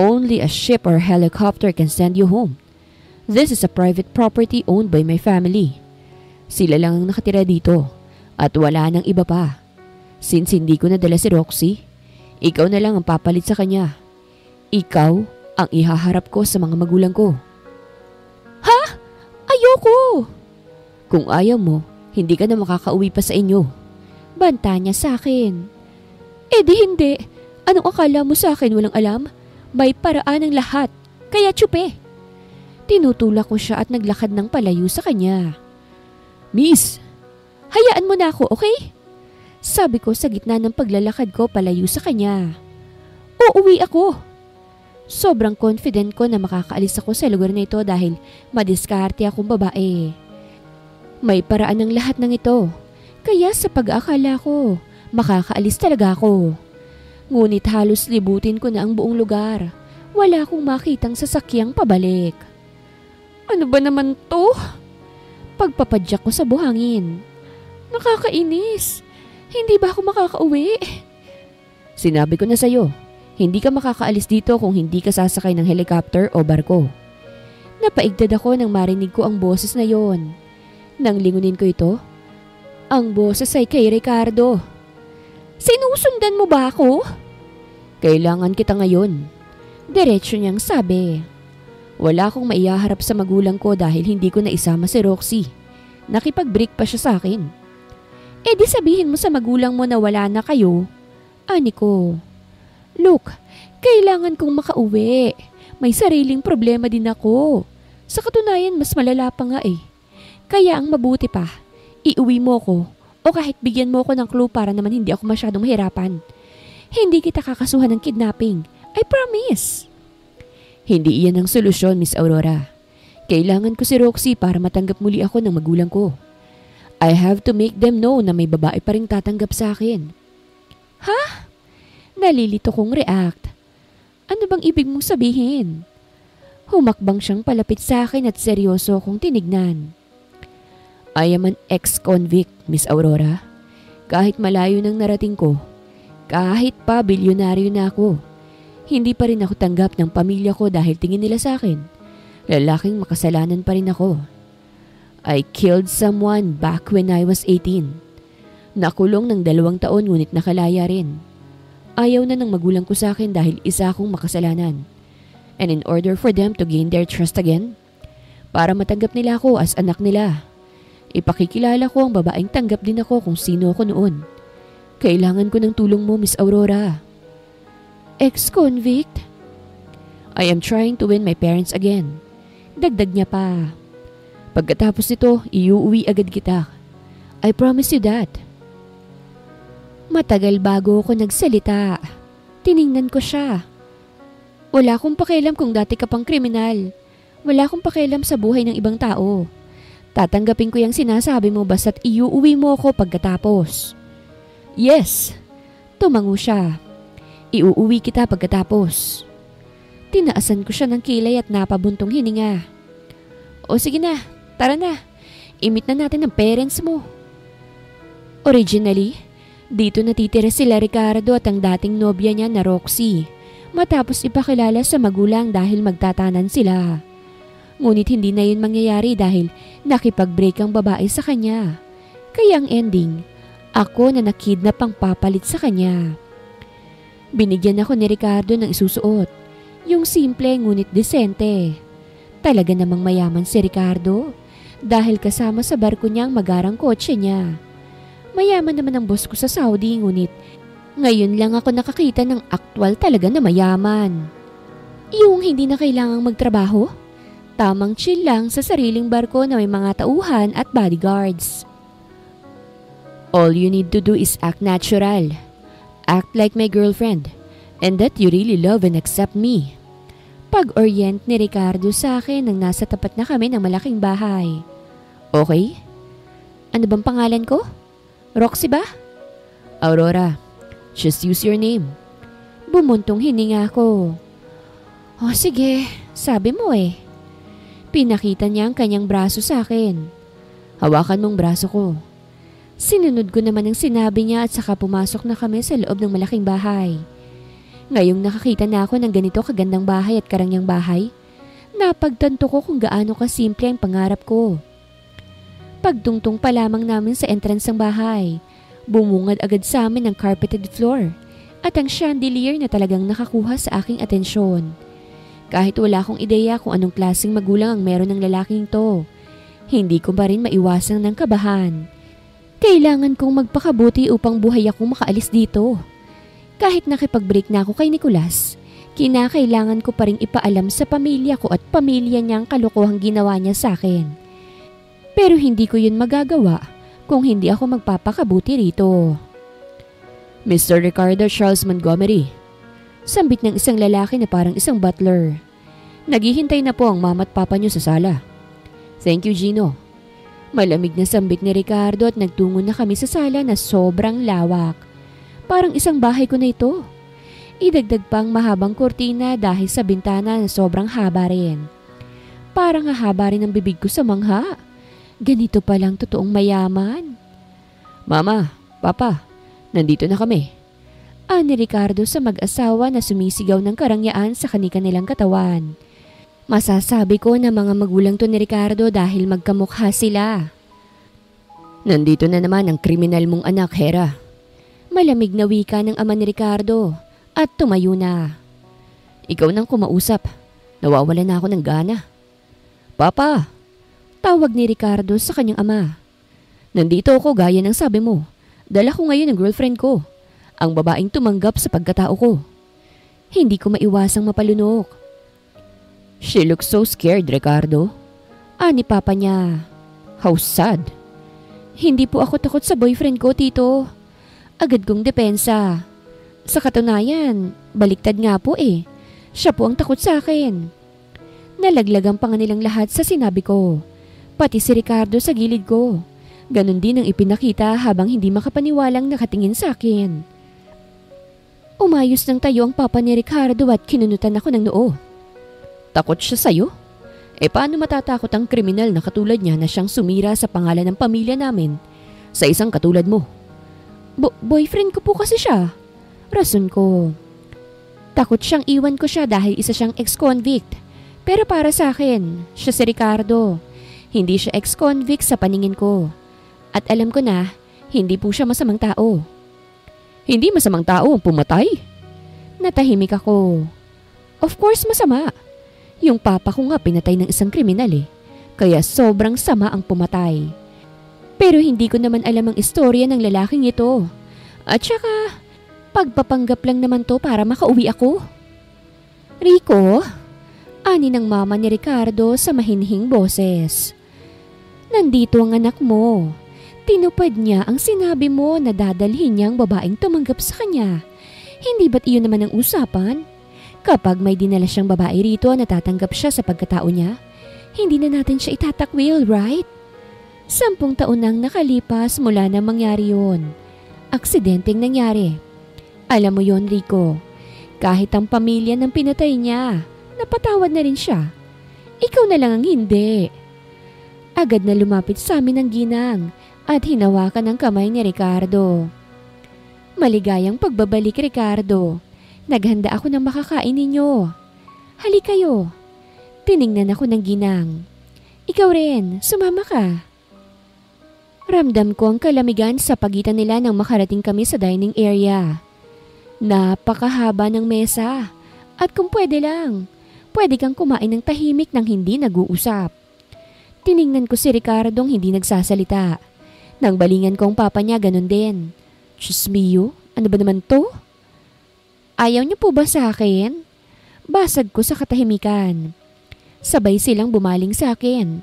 B: Only a ship or helicopter can send you home. This is a private property owned by my family. Sila lang ang nakatira dito at wala nang iba pa. Since hindi ko nadala si Roxy, ikaw na lang ang papalit sa kanya. Ikaw ang ihaharap ko sa mga magulang ko.
A: Ha? Ayoko!
B: Kung ayaw mo, hindi ka na makakauwi pa sa inyo.
A: Banta niya sa akin. Eh di hindi. Anong akala mo sa akin walang alam? May paraan ng lahat. Kaya tsupe. Tinutulak ko siya at naglakad ng palayo sa kanya.
B: Miss!
A: Hayaan mo na ako, okay? Sabi ko sa gitna ng paglalakad ko palayo sa kanya. Uuwi ako. Sobrang confident ko na makakaalis ako sa lugar na ito dahil madiskarte akong babae. May paraan ng lahat ng ito. Kaya sa pag-aakala ko, makakaalis talaga ako. Ngunit halos libutin ko na ang buong lugar. Wala akong makitang sasakyang pabalik. Ano ba naman to? Pagpapadyak ko sa buhangin. Nakakainis. Hindi ba ako makakauwi?
B: Sinabi ko na sa'yo, hindi ka makakaalis dito kung hindi ka sasakay ng helicopter o barko.
A: Napaigdad ako nang marinig ko ang boses na yon. Nang lingunin ko ito, ang boses ay kay Ricardo. Sinusundan mo ba ako?
B: Kailangan kita ngayon.
A: Diretso niyang sabi.
B: Wala akong maihaharap sa magulang ko dahil hindi ko naisama si Roxy. Nakipag-break pa siya sa akin.
A: Eh di sabihin mo sa magulang mo na wala na kayo. Ani ko. Look, kailangan kong makauwi. May sariling problema din ako. Sa katunayan, mas malala pa nga eh. Kaya ang mabuti pa, iuwi mo ko o kahit bigyan mo ko ng clue para naman hindi ako masyadong mahirapan.
B: Hindi kita kakasuhan ng kidnapping. I promise.
A: Hindi iyan ang solusyon, Miss Aurora. Kailangan ko si Roxy para matanggap muli ako ng magulang ko. I have to make them know na may babae pa rin tatanggap sa akin.
B: Ha? Nalilito kong react. Ano bang ibig mong sabihin? Humakbang siyang palapit sa akin at seryoso kong tinignan.
A: I am an ex-convict, Miss Aurora. Kahit malayo nang narating ko, kahit pa bilyonaryo na ako, hindi pa rin ako tanggap ng pamilya ko dahil tingin nila sa akin. Lalaking makasalanan pa rin ako. I killed someone back when I was 18. Nakulong ng 2 taon ngunit nakalaya rin. Ayaw na ng magulang ko sa akin dahil isa akong makasalanan. And in order for them to gain their trust again, para matanggap nila ako as anak nila, ipakikilala ko ang babaeng tanggap din ako kung sino ako noon. Kailangan ko ng tulong mo, Miss Aurora.
B: Ex-convict?
A: I am trying to win my parents again. Dagdag niya pa. Pagkatapos nito, iuuwi agad kita. I promise you that.
B: Matagal bago ako nagsalita. Tiningnan ko siya. Wala akong pakialam kung dati ka pang kriminal. Wala akong pakialam sa buhay ng ibang tao. Tatanggapin ko yung sinasabi mo basta't iuuwi mo ako pagkatapos.
A: Yes.
B: Tumango siya. Iuuwi kita pagkatapos. Tinaasan ko siya ng kilay at napabuntong hininga. O sige na, tara na. I-meet na natin ang parents mo. Originally, dito natitira sila Ricardo at ang dating nobya niya na Roxy, matapos ipakilala sa magulang dahil magtatanan sila. Ngunit hindi na yun mangyayari dahil nakipag-break ang babae sa kanya. Kaya ang ending, ako na nakidnap ang papalit sa kanya. Binigyan ako ni Ricardo ng isusuot, yung simple ngunit desente. Talaga namang mayaman si Ricardo dahil kasama sa barko niya ang magarang kotse niya. Mayaman naman ang boss ko sa Saudi ngunit ngayon lang ako nakakita ng aktwal talaga na mayaman. Yung hindi na kailangang magtrabaho, tamang chill lang sa sariling barko na may mga tauhan at bodyguards.
A: All you need to do is act natural. Act like my girlfriend and that you really love and accept me.
B: Pag-orient ni Ricardo sa akin nang nasa tapat na kami ng malaking bahay.
A: Okay?
B: Ano bang pangalan ko? Roxy ba?
A: Aurora. Just use your name.
B: Bumuntong hininga ko. Oh sige, sabi mo eh. Pinakita niya ang kanyang braso sa akin.
A: Hawakan mong braso ko.
B: Sinunod ko naman ang sinabi niya at saka pumasok na kami sa loob ng malaking bahay. Ngayong nakakita na ako ng ganito kagandang bahay at karangyang bahay, napagtanto ko kung gaano kasimple ang pangarap ko. Pagtungtong pa lamang namin sa entrance ng bahay, bumungad agad sa amin ang carpeted floor at ang chandelier na talagang nakakuha sa aking atensyon. Kahit wala akong ideya kung anong klaseng magulang ang meron ng lalaking to, hindi ko pa rin maiwasan ng kabahan. Kailangan kong magpakabuti upang buhay akong makaalis dito. Kahit nakipag-break na ako kay Nicolas, kinakailangan ko pa rin ipaalam sa pamilya ko at pamilya niya ang kalokohang ginawa niya sa akin. Pero hindi ko yun magagawa kung hindi ako magpapakabuti rito.
A: Mr. Ricardo Charles Montgomery.
B: Sambit ng isang lalaki na parang isang butler.
A: Naghihintay na po ang mama at papa niyo sa sala. Thank you, Gino.
B: Malamig na sambit ni Ricardo at nagtungo na kami sa sala na sobrang lawak. Parang isang bahay ko na ito. Idagdag pang mahabang kurtina dahil sa bintana na sobrang haba rin. Parang hahaba rin ang bibig ko sa mangha. Ganito palang totoong mayaman.
A: Mama, Papa, nandito na kami.
B: Ani Ricardo sa mag-asawa na sumisigaw ng karangyaan sa kanilang katawan. Masasabi ko na mga magulang to ni Ricardo dahil magkamukha sila.
A: Nandito na naman ang kriminal mong anak, Hera.
B: Malamig na wika ng ama ni Ricardo at tumayo na.
A: Ikaw nang kumausap. Nawawala na ako ng gana.
B: Papa! Tawag ni Ricardo sa kanyang ama.
A: Nandito ako gaya ng sabi mo. Dala ko ngayon ang girlfriend ko. Ang babaeng tumanggap sa pagkatao ko.
B: Hindi ko maiwasang mapalunok.
A: She looks so scared, Ricardo.
B: Ani papa niya.
A: How sad.
B: Hindi po ako takot sa boyfriend ko, tito. Agad kong depensa. Sa katunayan, baliktad nga po eh. Siya po ang takot sa akin. Nalaglagan pa nga nilang lahat sa sinabi ko. Pati si Ricardo sa gilid ko. Ganon din ang ipinakita habang hindi makapaniwalang nakatingin sa akin. Umayos ng tayo ang papa ni Ricardo at kinunutan ako ng noo. Takot siya sa'yo? Paano matatakot ang kriminal na katulad niya na siyang sumira sa pangalan ng pamilya namin sa isang katulad mo? Boyfriend ko po kasi siya. Rason ko. Takot siyang iwan ko siya dahil isa siyang ex-convict. Pero para sa akin, siya si Ricardo. Hindi siya ex-convict sa paningin ko. At alam ko na, hindi po siya masamang tao. Hindi masamang tao ang pumatay? Natahimik ako. Of course masama. Yung papa ko nga pinatay ng isang kriminal eh. Kaya sobrang sama ang pumatay. Pero hindi ko naman alam ang istorya ng lalaking ito. At saka, pagpapanggap lang naman to para makauwi ako. Rico, ani ng mama ni Ricardo sa mahinhing boses. Nandito ang anak mo. Tinupad niya ang sinabi mo na dadalhin niyang babaeng tumanggap sa kanya. Hindi ba't iyon naman ang usapan? Kapag may dinala siyang babae rito na tatanggap siya sa pagkatao niya, hindi na natin siya itatakwil, right? 10 taon nang nakalipas mula na mangyari yun. Aksidenteng nangyari. Alam mo yon, Rico. Kahit ang pamilya ng pinatay niya, napatawad na rin siya. Ikaw na lang ang hindi. Agad na lumapit sa amin ang ginang at hinawakan ang kamay ni Ricardo. Maligayang pagbabalik, Ricardo. Naghanda ako ng makakain ninyo. Halika kayo. Tiningnan ako ng ginang. Ikaw rin, sumama ka. Ramdam ko ang kalamigan sa pagitan nila nang makarating kami sa dining area. Napakahaba ng mesa. At kung pwede lang, pwede kang kumain ng tahimik nang hindi nag-uusap. Tiningnan ko si Ricardong hindi nagsasalita. Nang balingan ko ang papa niya, ganun din. Diyos mio, ano ba naman to? Ayaw niyo po ba sa akin? Basag ko sa katahimikan. Sabay silang bumaling sa akin.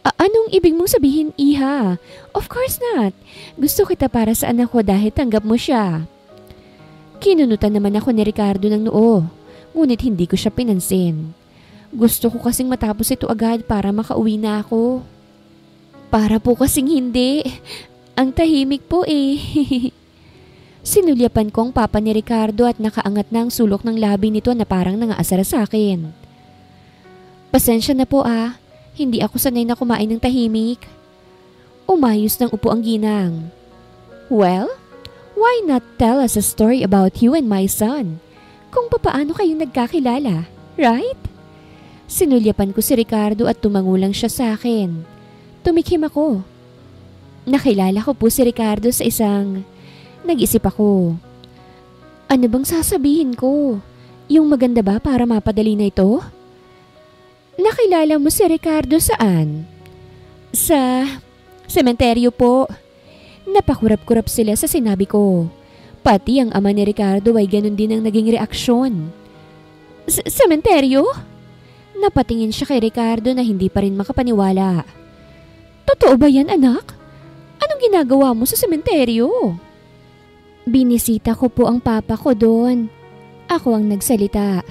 B: Anong ibig mong sabihin, Iha? Of course not. Gusto kita para sa anak ko dahil tanggap mo siya. Kinunutan naman ako ni Ricardo ng noo, ngunit hindi ko siya pinansin. Gusto ko kasing matapos ito agad para makauwi na ako. Para po kasing hindi. Ang tahimik po eh. Sinulyapan ko ang papa ni Ricardo at nakaangat na ang sulok ng labi nito na parang nangaasar sa akin. Pasensya na po ah. Hindi ako sanay na kumain ng tahimik. Umayos ng upo ang ginang. Well, why not tell us a story about you and my son? Kung papaano kayo nagkakilala, right? Sinulyapan ko si Ricardo at tumangulang siya sa akin. Tumikhim ako. Nakilala ko po si Ricardo sa isang... Nag-isip ako. Ano bang sasabihin ko? Yung maganda ba para mapadali na ito? Nakilala mo si Ricardo saan? Sa sementeryo po. Napakurap-kurap sila sa sinabi ko. Pati ang ama ni Ricardo ay ganun din ang naging reaksyon. Sementeryo? Napatingin siya kay Ricardo na hindi pa rin makapaniwala. Totoo ba yan, anak? Anong ginagawa mo sa sementeryo? Binisita ko po ang papa ko doon. Ako ang nagsalita.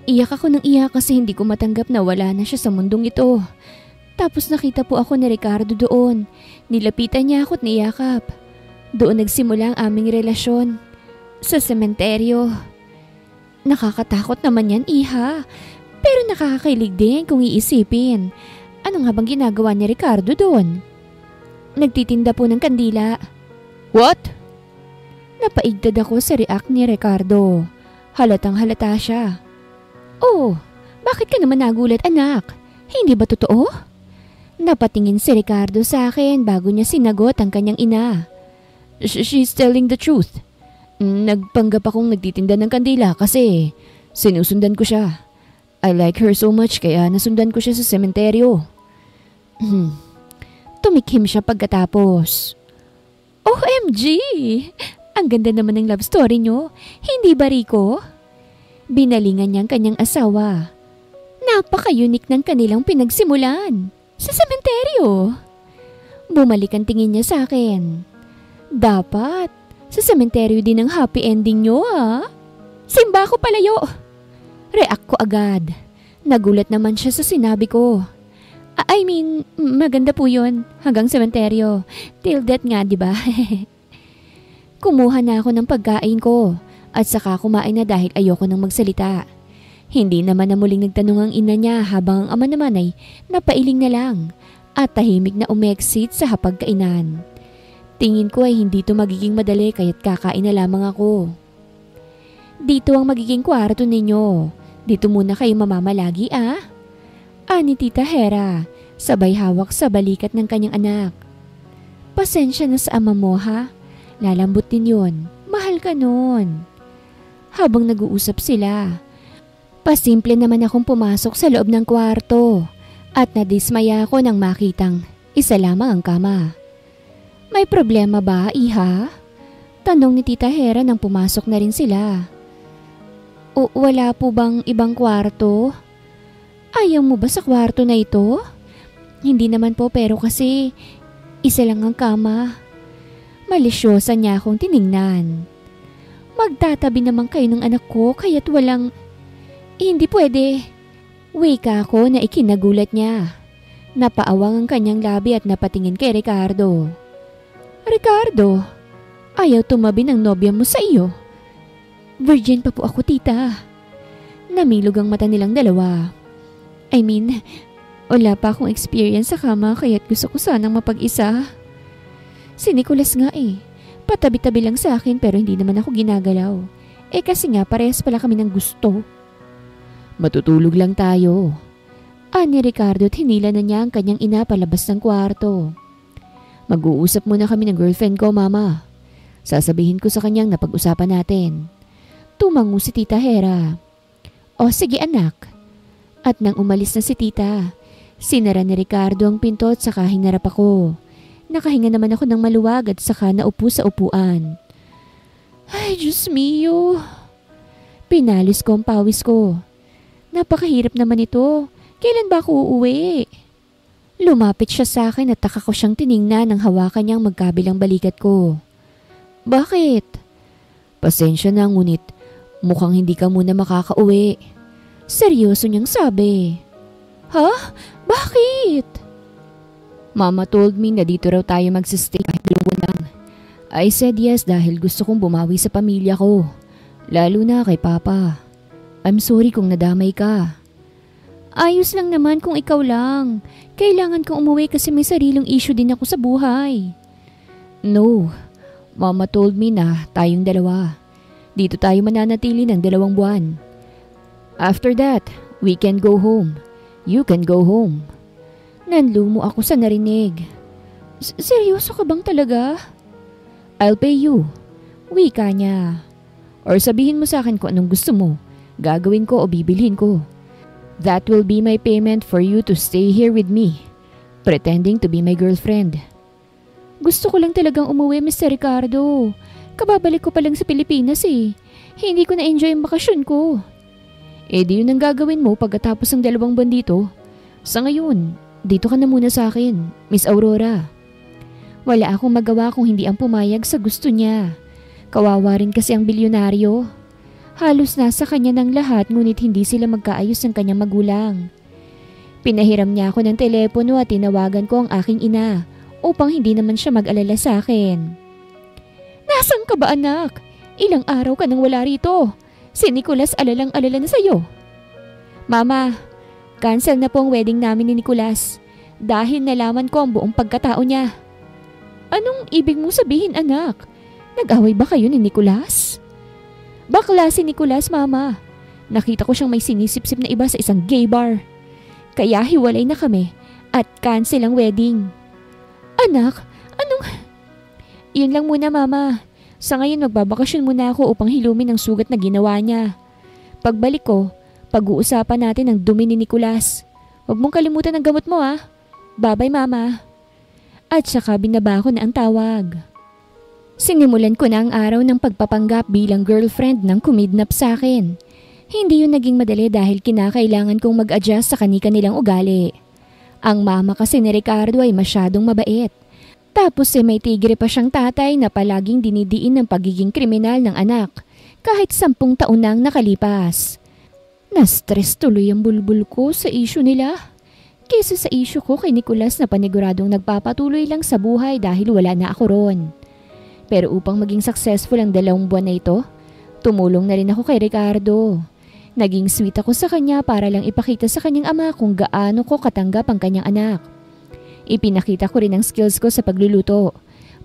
B: Iyak ako ng iyak kasi hindi ko matanggap na wala na siya sa mundong ito. Tapos nakita po ako ni Ricardo doon. Nilapitan niya ako at niyakap. Doon nagsimula ang aming relasyon. Sa sementeryo. Nakakatakot naman yan, Iha. Pero nakakakilig din kung iisipin. Ano nga bang ginagawa ni Ricardo doon? Nagtitinda po ng kandila. What? Napaigdad ako sa react ni Ricardo. Halatang halata siya. Oh, bakit ka naman nagulat, anak? Hindi ba totoo? Napatingin si Ricardo sa akin bago niya sinagot ang kanyang ina. She's telling the truth. Nagpanggap akong nagtitinda ng kandila kasi sinusundan ko siya. I like her so much kaya nasundan ko siya sa sementeryo. Tumikhim siya pagkatapos. OMG! Ang ganda naman ng love story niyo. Hindi ba, Rico? Binalingan niya ang kanyang asawa. Napaka-unique ng kanilang pinagsimulan. Sa sementeryo. Bumalik ang tingin niya sa akin. Dapat, Sa sementeryo din ang happy ending nyo, ha? Simba ako palayo! React ko agad. Nagulat naman siya sa sinabi ko. I mean, maganda po yun. Hanggang sementeryo. Till death nga, di ba? Kumuha na ako ng pagkain ko at saka kumain na dahil ayoko nang magsalita. Hindi naman na muling nagtanong ang ina niya habang ang ama naman ay napailing na lang at tahimik na umexit sa hapagkainan. Tingin ko ay hindi to magiging madali kaya't kakain na lamang ako. Dito ang magiging kwarto ninyo. Dito muna kayo mamamalagi ani Tita Hera, sabay hawak sa balikat ng kanyang anak. Pasensya na sa ama mo ha, lalambot din yun, mahal ka nun. Habang nag-uusap sila, pasimple naman akong pumasok sa loob ng kwarto at nadismaya ako nang makitang isa lamang ang kama. May problema ba, iha? Tanong ni Tita Hera nang pumasok na rin sila. O wala po bang ibang kwarto? Ayaw mo ba sa kwarto na ito? Hindi naman po pero kasi isa lang ang kama. Malisyosa niya akong tiningnan. Magtatabi naman kayo ng anak ko kaya't walang... Hindi pwede. Wika ako na ikinagulat niya. Napaawang ang kanyang labi at napatingin kay Ricardo. Ricardo, ayaw tumabi ng nobya mo sa iyo. Virgin pa po ako, tita. Namilog ang mata nilang dalawa. I mean, wala pa akong experience sa kama kaya't gusto ko sanang mapag-isa. Si Nicolas nga patabi-tabi lang sa akin pero hindi naman ako ginagalaw. Kasi nga parehas pala kami ng gusto. Matutulog lang tayo. Ani Ricardo at hinila na niya ang kanyang ina palabas ng kwarto. Mag-uusap muna kami ng girlfriend ko, mama. Sasabihin ko sa kanyang napag-usapan natin. Tumango si Tita Hera. O sige anak. At nang umalis na si tita, sinara ni Ricardo ang pinto at saka hinarap ako. Nakahinga naman ako ng maluwag at saka naupo sa upuan. Ay, Diyos mio. Pinalis ko ang pawis ko. Napakahirap naman ito. Kailan ba ako uuwi? Lumapit siya sa akin at taka ko siyang tiningnan nang hawakan niyang magkabilang balikat ko. Bakit? Pasensya na ngunit mukhang hindi ka muna makakauwi. Seryoso niyang sabi. Ha? Bakit? Mama told me na dito raw tayo magsistay kahit 2 buwan lang. I said yes dahil gusto kong bumawi sa pamilya ko. Lalo na kay Papa. I'm sorry kung nadamay ka. Ayos lang naman kung ikaw lang. Kailangan kong umuwi kasi may sariling issue din ako sa buhay. No. Mama told me na tayong dalawa. Dito tayo mananatili ng 2 buwan. After that, we can go home. You can go home. Nanlumo ako sa narinig. Seryoso ka bang talaga? I'll pay you. Wika niya. Or sabihin mo sa akin kung anong gusto mo. Gagawin ko o bibilhin ko. That will be my payment for you to stay here with me. Pretending to be my girlfriend. Gusto ko lang talagang umuwi, Mr. Ricardo. Kababalik ko pa lang sa Pilipinas Hindi ko na-enjoy ang bakasyon ko. Di yun ang gagawin mo pagkatapos ng 2 buwan dito. Sa ngayon, dito ka na muna sa akin, Miss Aurora. Wala akong magawa kung hindi ang pumayag sa gusto niya. Kawawa rin kasi ang bilyonaryo. Halos nasa kanya ng lahat ngunit hindi sila magkaayos ng kanyang magulang. Pinahiram niya ako ng telepono at tinawagan ko ang aking ina upang hindi naman siya mag-alala sa akin. Nasaan ka ba anak? Ilang araw ka nang wala rito. Si Nicolas alalang-alala na sa'yo. Mama, cancel na po ang wedding namin ni Nicolas dahil nalaman ko ang buong pagkatao niya. Anong ibig mong sabihin anak? Nag-away ba kayo ni Nicolas? Bakla si Nicolas, mama. Nakita ko siyang may sinisip-sip na iba sa isang gay bar. Kaya hiwalay na kami at cancel ang wedding. Anak, anong... Yun lang muna mama. Sa ngayon magbabakasyon muna ako upang hilumin ang sugat na ginawa niya. Pagbalik ko, pag-uusapan natin ang dumi ni Nicolas. Huwag mong kalimutan ang gamot mo Bye-bye mama. At saka binaba ko na ang tawag. Sinimulan ko na ang araw ng pagpapanggap bilang girlfriend ng kumidnap sa akin. Hindi yun naging madali dahil kinakailangan kong mag-adjust sa kani-kanilang ugali. Ang mama kasi ni Ricardo ay masyadong mabait.
A: Tapos may tigre pa siyang tatay na palaging dinidiin ng pagiging kriminal ng anak kahit 10 taon nang nakalipas. Na-stress tuloy ang bulbul ko sa issue nila. Kesa sa issue ko kay Nicolas na paniguradong nagpapatuloy lang sa buhay dahil wala na ako ron. Pero upang maging successful ang 2 buwan na ito, tumulong na rin ako kay Ricardo. Naging sweet ako sa kanya para lang ipakita sa kanyang ama kung gaano ko katanggap ang kanyang anak. Ipinakita ko rin ang skills ko sa pagluluto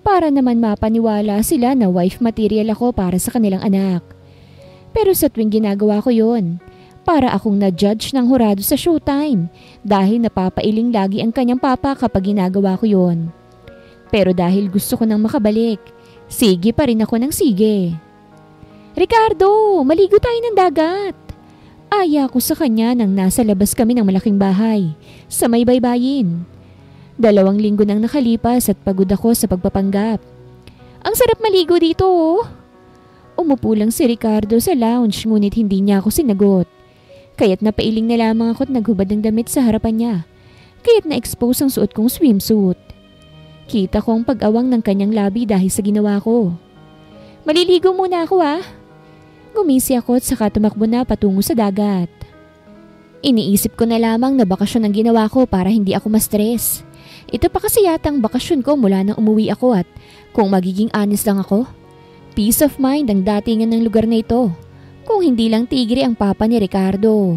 A: para naman mapaniwala sila na wife material ako para sa kanilang anak. Pero sa tuwing ginagawa ko yon, para akong na-judge ng hurado sa showtime dahil napapailing lagi ang kanyang papa kapag ginagawa ko yon. Pero dahil gusto ko nang makabalik, sige pa rin ako ng sige. Ricardo, maligo tayo ng dagat. Aya ko sa kanya nang nasa labas kami ng malaking bahay sa may baybayin. 2 linggo nang nakalipas at pagod ako sa pagpapanggap. Ang sarap maligo dito oh. Umupo lang si Ricardo sa lounge ngunit hindi niya ako sinagot. Kaya't napailing na lamang ako't naghubad ng damit sa harapan niya. Kaya't na-expose ang suot kong swimsuit. Kita ko ang pag-awang ng kanyang labi dahil sa ginawa ko. Maliligo muna ako ah. Gumisi ako at saka tumakbo na patungo sa dagat. Iniisip ko na lamang na bakasyon ang ginawa ko para hindi ako ma-stress. Ito pa kasi yatang bakasyon ko mula nang umuwi ako at kung magiging honest lang ako, peace of mind ang datingan ng lugar na ito kung hindi lang tigre ang papa ni Ricardo.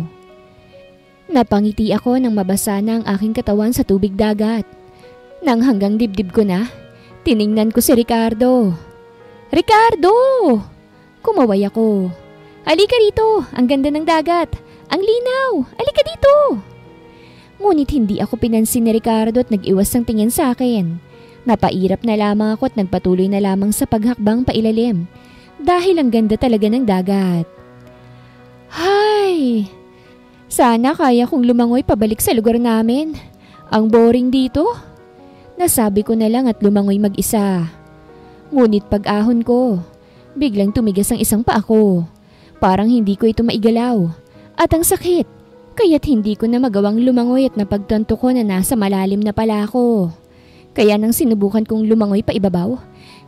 A: Napangiti ako nang mabasa na ang aking katawan sa tubig dagat. Nang hanggang dibdib ko na, tiningnan ko si Ricardo. Ricardo! Kumaway ako. Halika rito, ang ganda ng dagat. Ang linaw, halika dito. Ngunit hindi ako pinansin ni Ricardo at nag-iwas ng tingin sa akin. Napairap na lamang ako at nagpatuloy na lamang sa paghakbang pailalim dahil ang ganda talaga ng dagat. Hay! Sana kaya kong lumangoy pabalik sa lugar namin. Ang boring dito. Nasabi ko na lang at lumangoy mag-isa. Ngunit pag-ahon ko, biglang tumigas ang isang paa ko. Parang hindi ko ito maigalaw. At ang sakit. Kaya't hindi ko na magawang lumangoy at napagtanto ko na nasa malalim na pala ako. Kaya nang sinubukan kong lumangoy pa ibabaw,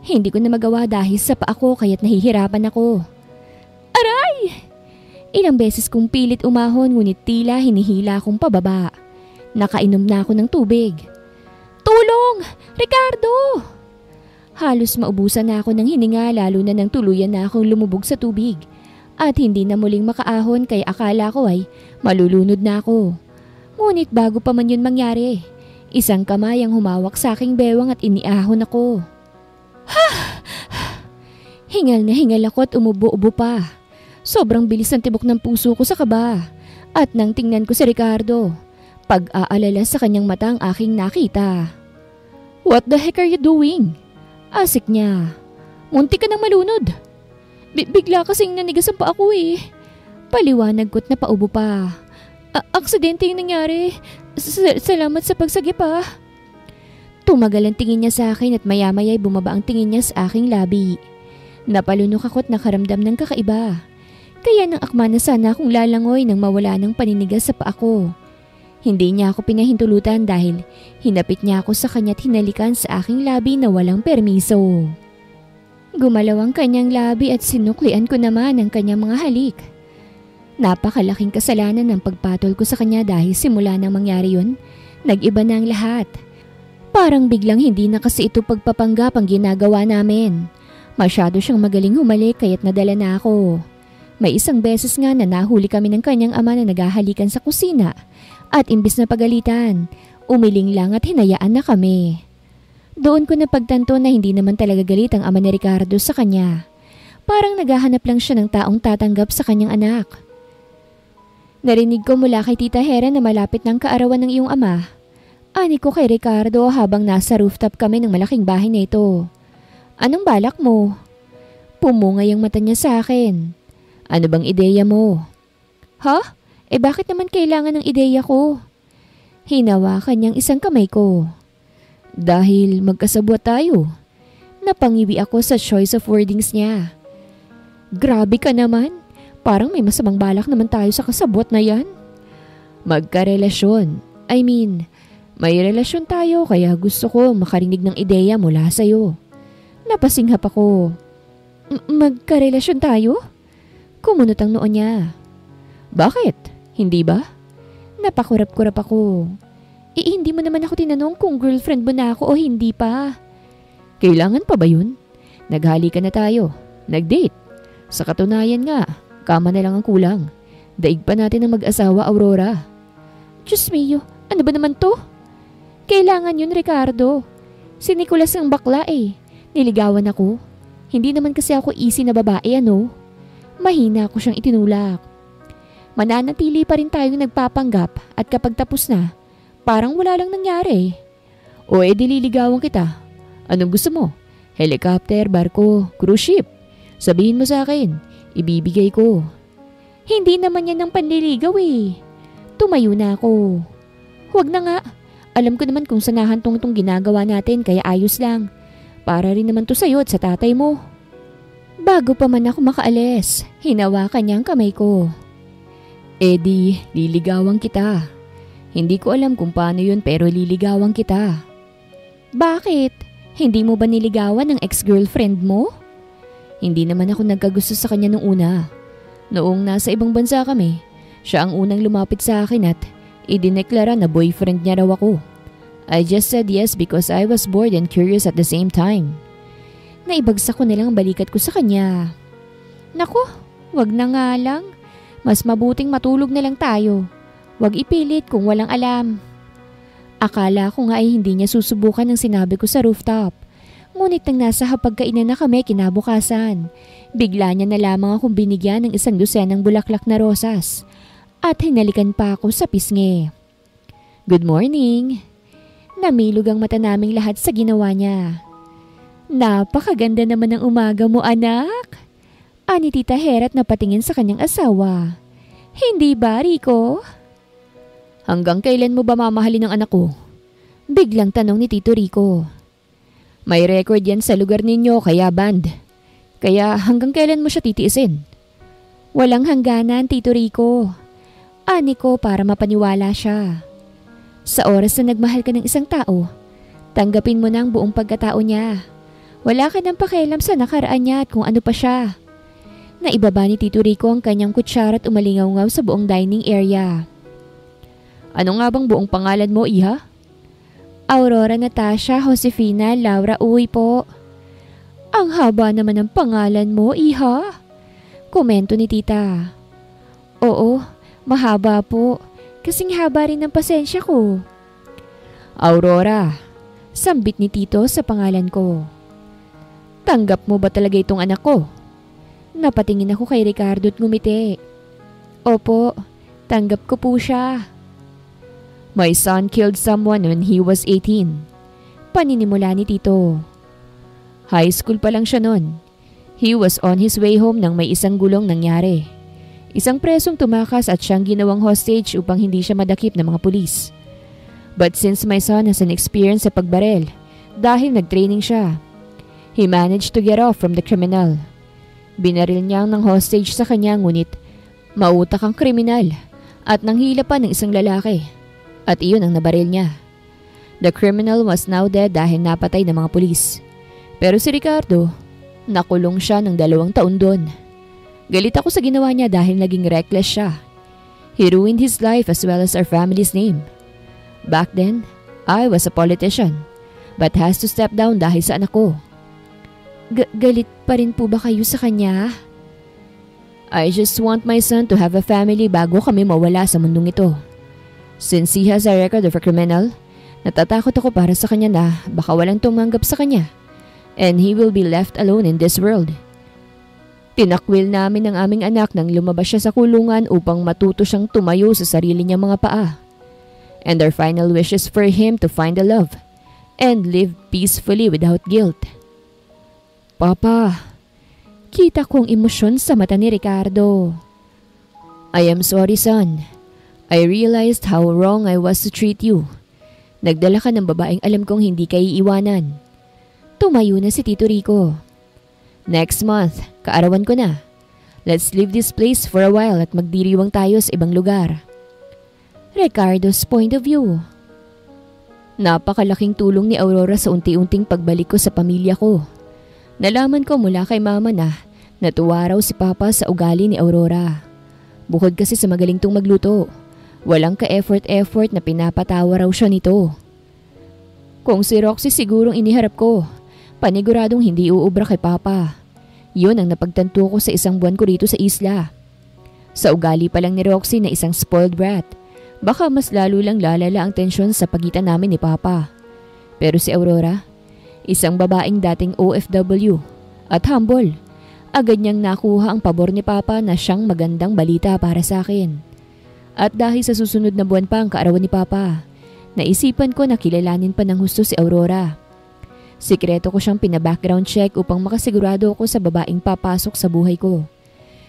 A: hindi ko na magawa dahil sa paa ko kaya't nahihirapan ako. Aray! Ilang beses kong pilit umahon ngunit tila hinihila akong pababa. Nakainom na ako ng tubig. Tulong! Ricardo! Halos maubusan na ako ng hininga lalo na nang tuluyan na akong lumubog sa tubig. At hindi na muling makaahon kaya akala ko ay malulunod na ako. Ngunit bago pa man yun mangyari, isang kamay ang humawak sa aking bewang at iniahon ako. Hingal na hingal ako at umubo-ubo pa. Sobrang bilis ang tibok ng puso ko sa kaba. At nang tingnan ko si Ricardo, pag-aalala sa kanyang mata ang aking nakita. What the heck are you doing? Asik niya. Munti ka nang malunod. Bigla kasing nanigas ang paa ko eh. Paliwanag ko't napaubo pa. Aksidente yung nangyari. Salamat sa pagsagip ah. Tumagal ang tingin niya sa akin at maya-maya'y bumaba ang tingin niya sa aking labi. Napalunok ako't nakaramdam ng kakaiba. Kaya nang akma na sana akong lalangoy nang mawala ng paninigas sa paa ko. Hindi niya ako pinahintulutan dahil hinapit niya ako sa kanya't hinalikan sa aking labi na walang permiso. Gumalaw ang kanyang labi at sinuklian ko naman ang kanyang mga halik. Napakalaking kasalanan ng pagpatol ko sa kanya dahil simula nang mangyari yun, nag-iba na ang lahat. Parang biglang hindi na kasi ito pagpapanggap ang ginagawa namin. Masyado siyang magaling humalik kaya't nadala na ako. May isang beses nga na nahuli kami ng kanyang ama na naghahalikan sa kusina at imbis na pagalitan, umiling lang at hinayaan na kami. Doon ko napagtanto na hindi naman talaga galit ang ama ni Ricardo sa kanya. Parang naghahanap lang siya ng taong tatanggap sa kanyang anak. Narinig ko mula kay Tita Hera na malapit ng kaarawan ng iyong ama. Ani ko kay Ricardo habang nasa rooftop kami ng malaking bahay na ito. Anong balak mo? Pumungay ang mata niya sa akin. Ano bang ideya mo? Ha? Bakit naman kailangan ng ideya ko? Hinawakan niyang isang kamay ko. Dahil magkasabwat tayo. Napangiwi ako sa choice of wordings niya. Grabe ka naman. Parang may masamang balak naman tayo sa kasabwat na yan. Magkarelasyon.
B: May relasyon tayo kaya gusto ko makarinig ng ideya mula sa'yo. Napasinghap ako. Magkarelasyon tayo? Kumunot ang noo niya. Bakit? Hindi ba? Napakurap-kurap ako. Hindi mo naman ako tinanong kung girlfriend mo na ako o hindi pa. Kailangan pa ba yun? Naghalikan na tayo. Nag-date. Sa katunayan nga, kama na lang ang kulang. Daig pa natin ang mag-asawa, Aurora. Diyos mio, ano ba naman to? Kailangan yun, Ricardo. Si Nicolas ang bakla eh. Niligawan ako. Hindi naman kasi ako easy na babae, ano? Mahina ako siyang itinulak. Mananatili pa rin tayong nagpapanggap at kapag tapos na, parang wala lang nangyari. O dililigawan kita. Anong gusto mo? Helicopter, barko, cruise ship? Sabihin mo sa akin, ibibigay ko. Hindi naman yan ang panliligaw eh. Tumayo na ako. Huwag na nga. Alam ko naman kung sanahan tong ginagawa natin kaya ayos lang. Para rin naman to sa'yo at sa tatay mo. Bago pa man ako makaalis, hinawakan niya ang kamay ko. Eddie, liligawan kita. Hindi ko alam kung paano yun pero liligawan kita. Bakit? Hindi mo ba niligawan ng ex-girlfriend mo? Hindi naman ako nagkagusto sa kanya nung una. Noong nasa ibang bansa kami, siya ang unang lumapit sa akin at idineklara na boyfriend niya raw ako. I just said yes because I was bored and curious at the same time. Naibagsak ko na lang ang balikat ko sa kanya. Naku, wag na nga lang. Mas mabuting matulog na lang tayo. Wag ipilit kung walang alam. Akala ko nga ay hindi niya susubukan ang sinabi ko sa rooftop. Ngunit nang nasa hapagkainan na kami kinabukasan, bigla niya na lamang akong binigyan ng 1 dosenang bulaklak na rosas. At hinalikan pa ako sa pisngi. Good morning. Namilog ang mata naming lahat sa ginawa niya. Napakaganda naman ng umaga mo, anak. Ani Tita Heret na patingin sa kanyang asawa. Hindi ba, Rico? Hanggang kailan mo ba mamahalin ang anak ko? Biglang tanong ni Tito Rico. May record yan sa lugar ninyo kaya band. Kaya hanggang kailan mo siya titiisin? Walang hangganan, Tito Rico. Ani ko para mapaniwala siya. Sa oras na nagmahal ka ng isang tao, tanggapin mo na ang buong pagkatao niya. Wala ka nang pakialam sa nakaraan niya at kung ano pa siya. Naibaba ni Tito Rico ang kanyang kutsara at umalingaw-ngaw sa buong dining area. Ano nga bang buong pangalan mo, Iha? Aurora Natasha Josefina Laura Uy po. Ang haba naman ng pangalan mo, Iha. Komento ni Tita. Oo. Mahaba po, kasing haba rin ng pasensya ko. Aurora, sambit ni Tito sa pangalan ko. Tanggap mo ba talaga itong anak ko? Napatingin ako kay Ricardo at ngumiti. Opo, tanggap ko po siya. My son killed someone when he was 18. Paninimula ni Tito. High school pa lang siya nun. He was on his way home nang may isang gulong nangyari. Isang presong tumakas at siyang ginawang hostage upang hindi siya madakip ng mga pulis. But since my son has an experience sa pagbarel, dahil nag-training siya, he managed to get off from the criminal. Binaril niya ng hostage sa kanya ngunit mautak ang kriminal at nanghila pa ng isang lalaki. At iyon ang nabaril niya. The criminal was now dead dahil napatay ng mga pulis. Pero si Ricardo, nakulong siya ng 2 taon doon. Galit ako sa ginawa niya dahil naging reckless siya. He ruined his life as well as our family's name. Back then, I was a politician, but has to step down dahil sa anak ko. Galit pa rin po ba kayo sa kanya? I just want my son to have a family bago kami mawala sa mundong ito. Since he has a record of a criminal, natatakot ako para sa kanya na baka walang tumanggap sa kanya and he will be left alone in this world. Tinakwil namin ang aming anak nang lumabas siya sa kulungan upang matuto siyang tumayo sa sarili niyang mga paa. And our final wish is for him to find a love and live peacefully without guilt. Papa, kita kong emosyon sa mata ni Ricardo. I am sorry, son. I realized how wrong I was to treat you. Nagdala ka ng babaeng alam kong hindi ka iiwanan. Tumayo na si Tito Rico. Next month, kaarawan ko na. Let's leave this place for a while at magdiriwang tayo sa ibang lugar. Ricardo's point of view. Napakalaking tulong ni Aurora sa unti-unting pagbalik ko sa pamilya ko. Nalaman ko mula kay mama na natuwa raw si Papa sa ugali ni Aurora. Bukod kasi sa magaling tong magluto, walang ka-effort na pinapatawa raw siya nito. Kung si Roxy sigurong iniharap ko, paniguradong hindi uubra kay Papa. Yun ang napagtanto ko sa isang buwan ko rito sa isla. Sa ugali pa lang ni Roxy na isang spoiled brat, baka mas lalo lang lalala ang tensyon sa pagitan namin ni Papa. Pero si Aurora, isang babaeng dating OFW at humble, agad niyang nakuha ang pabor ni Papa na siyang magandang balita para sa akin. At dahil sa susunod na buwan pa ang kaarawan ni Papa, naisipan ko na kilalanin pa ng husto si Aurora. Sikreto ko siyang pina-background check upang makasigurado ako sa babaeng papasok sa buhay ko.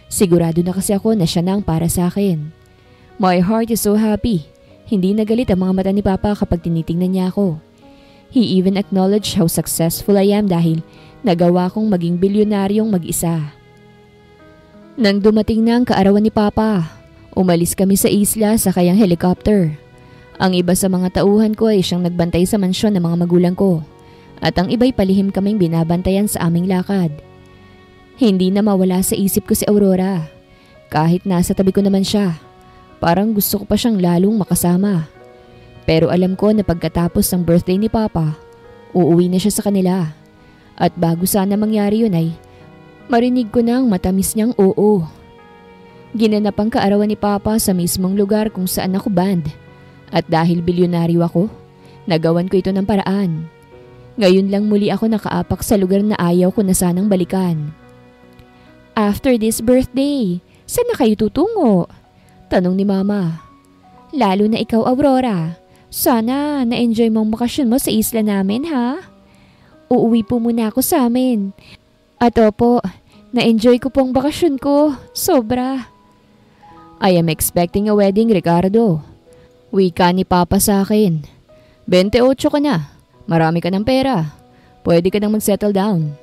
B: Sigurado na kasi ako na siya na ang para sa akin. My heart is so happy. Hindi nagalit ang mga mata ni Papa kapag tinitingnan niya ako. He even acknowledged how successful I am dahil nagawa kong maging bilyonaryong mag-isa. Nang dumating na ang kaarawan ni Papa, umalis kami sa isla sa kayang helicopter. Ang iba sa mga tauhan ko ay siyang nagbantay sa mansyon ng mga magulang ko. At ang iba'y palihim kaming binabantayan sa aming lakad. Hindi na mawala sa isip ko si Aurora. Kahit nasa tabi ko naman siya, parang gusto ko pa siyang lalong makasama. Pero alam ko na pagkatapos ng birthday ni Papa, uuwi na siya sa kanila. At bago sana mangyari yun ay, marinig ko na ang matamis niyang oo. Ginanap ang kaarawan ni Papa sa mismong lugar kung saan ako band. At dahil bilyonaryo ako, nagawan ko ito ng paraan. Ngayon lang muli ako nakaapak sa lugar na ayaw ko na sanang balikan. After this birthday, saan na kayo tutungo? Tanong ni Mama. Lalo na ikaw, Aurora. Sana na-enjoy mong bakasyon mo sa isla namin, ha? Uuwi po muna ako sa amin. At opo, na-enjoy ko pong bakasyon ko. Sobra. I am expecting a wedding, Ricardo. Wika ni Papa sa akin. 28 ka na. Marami ka ng pera. Pwede ka nang mag-settle down.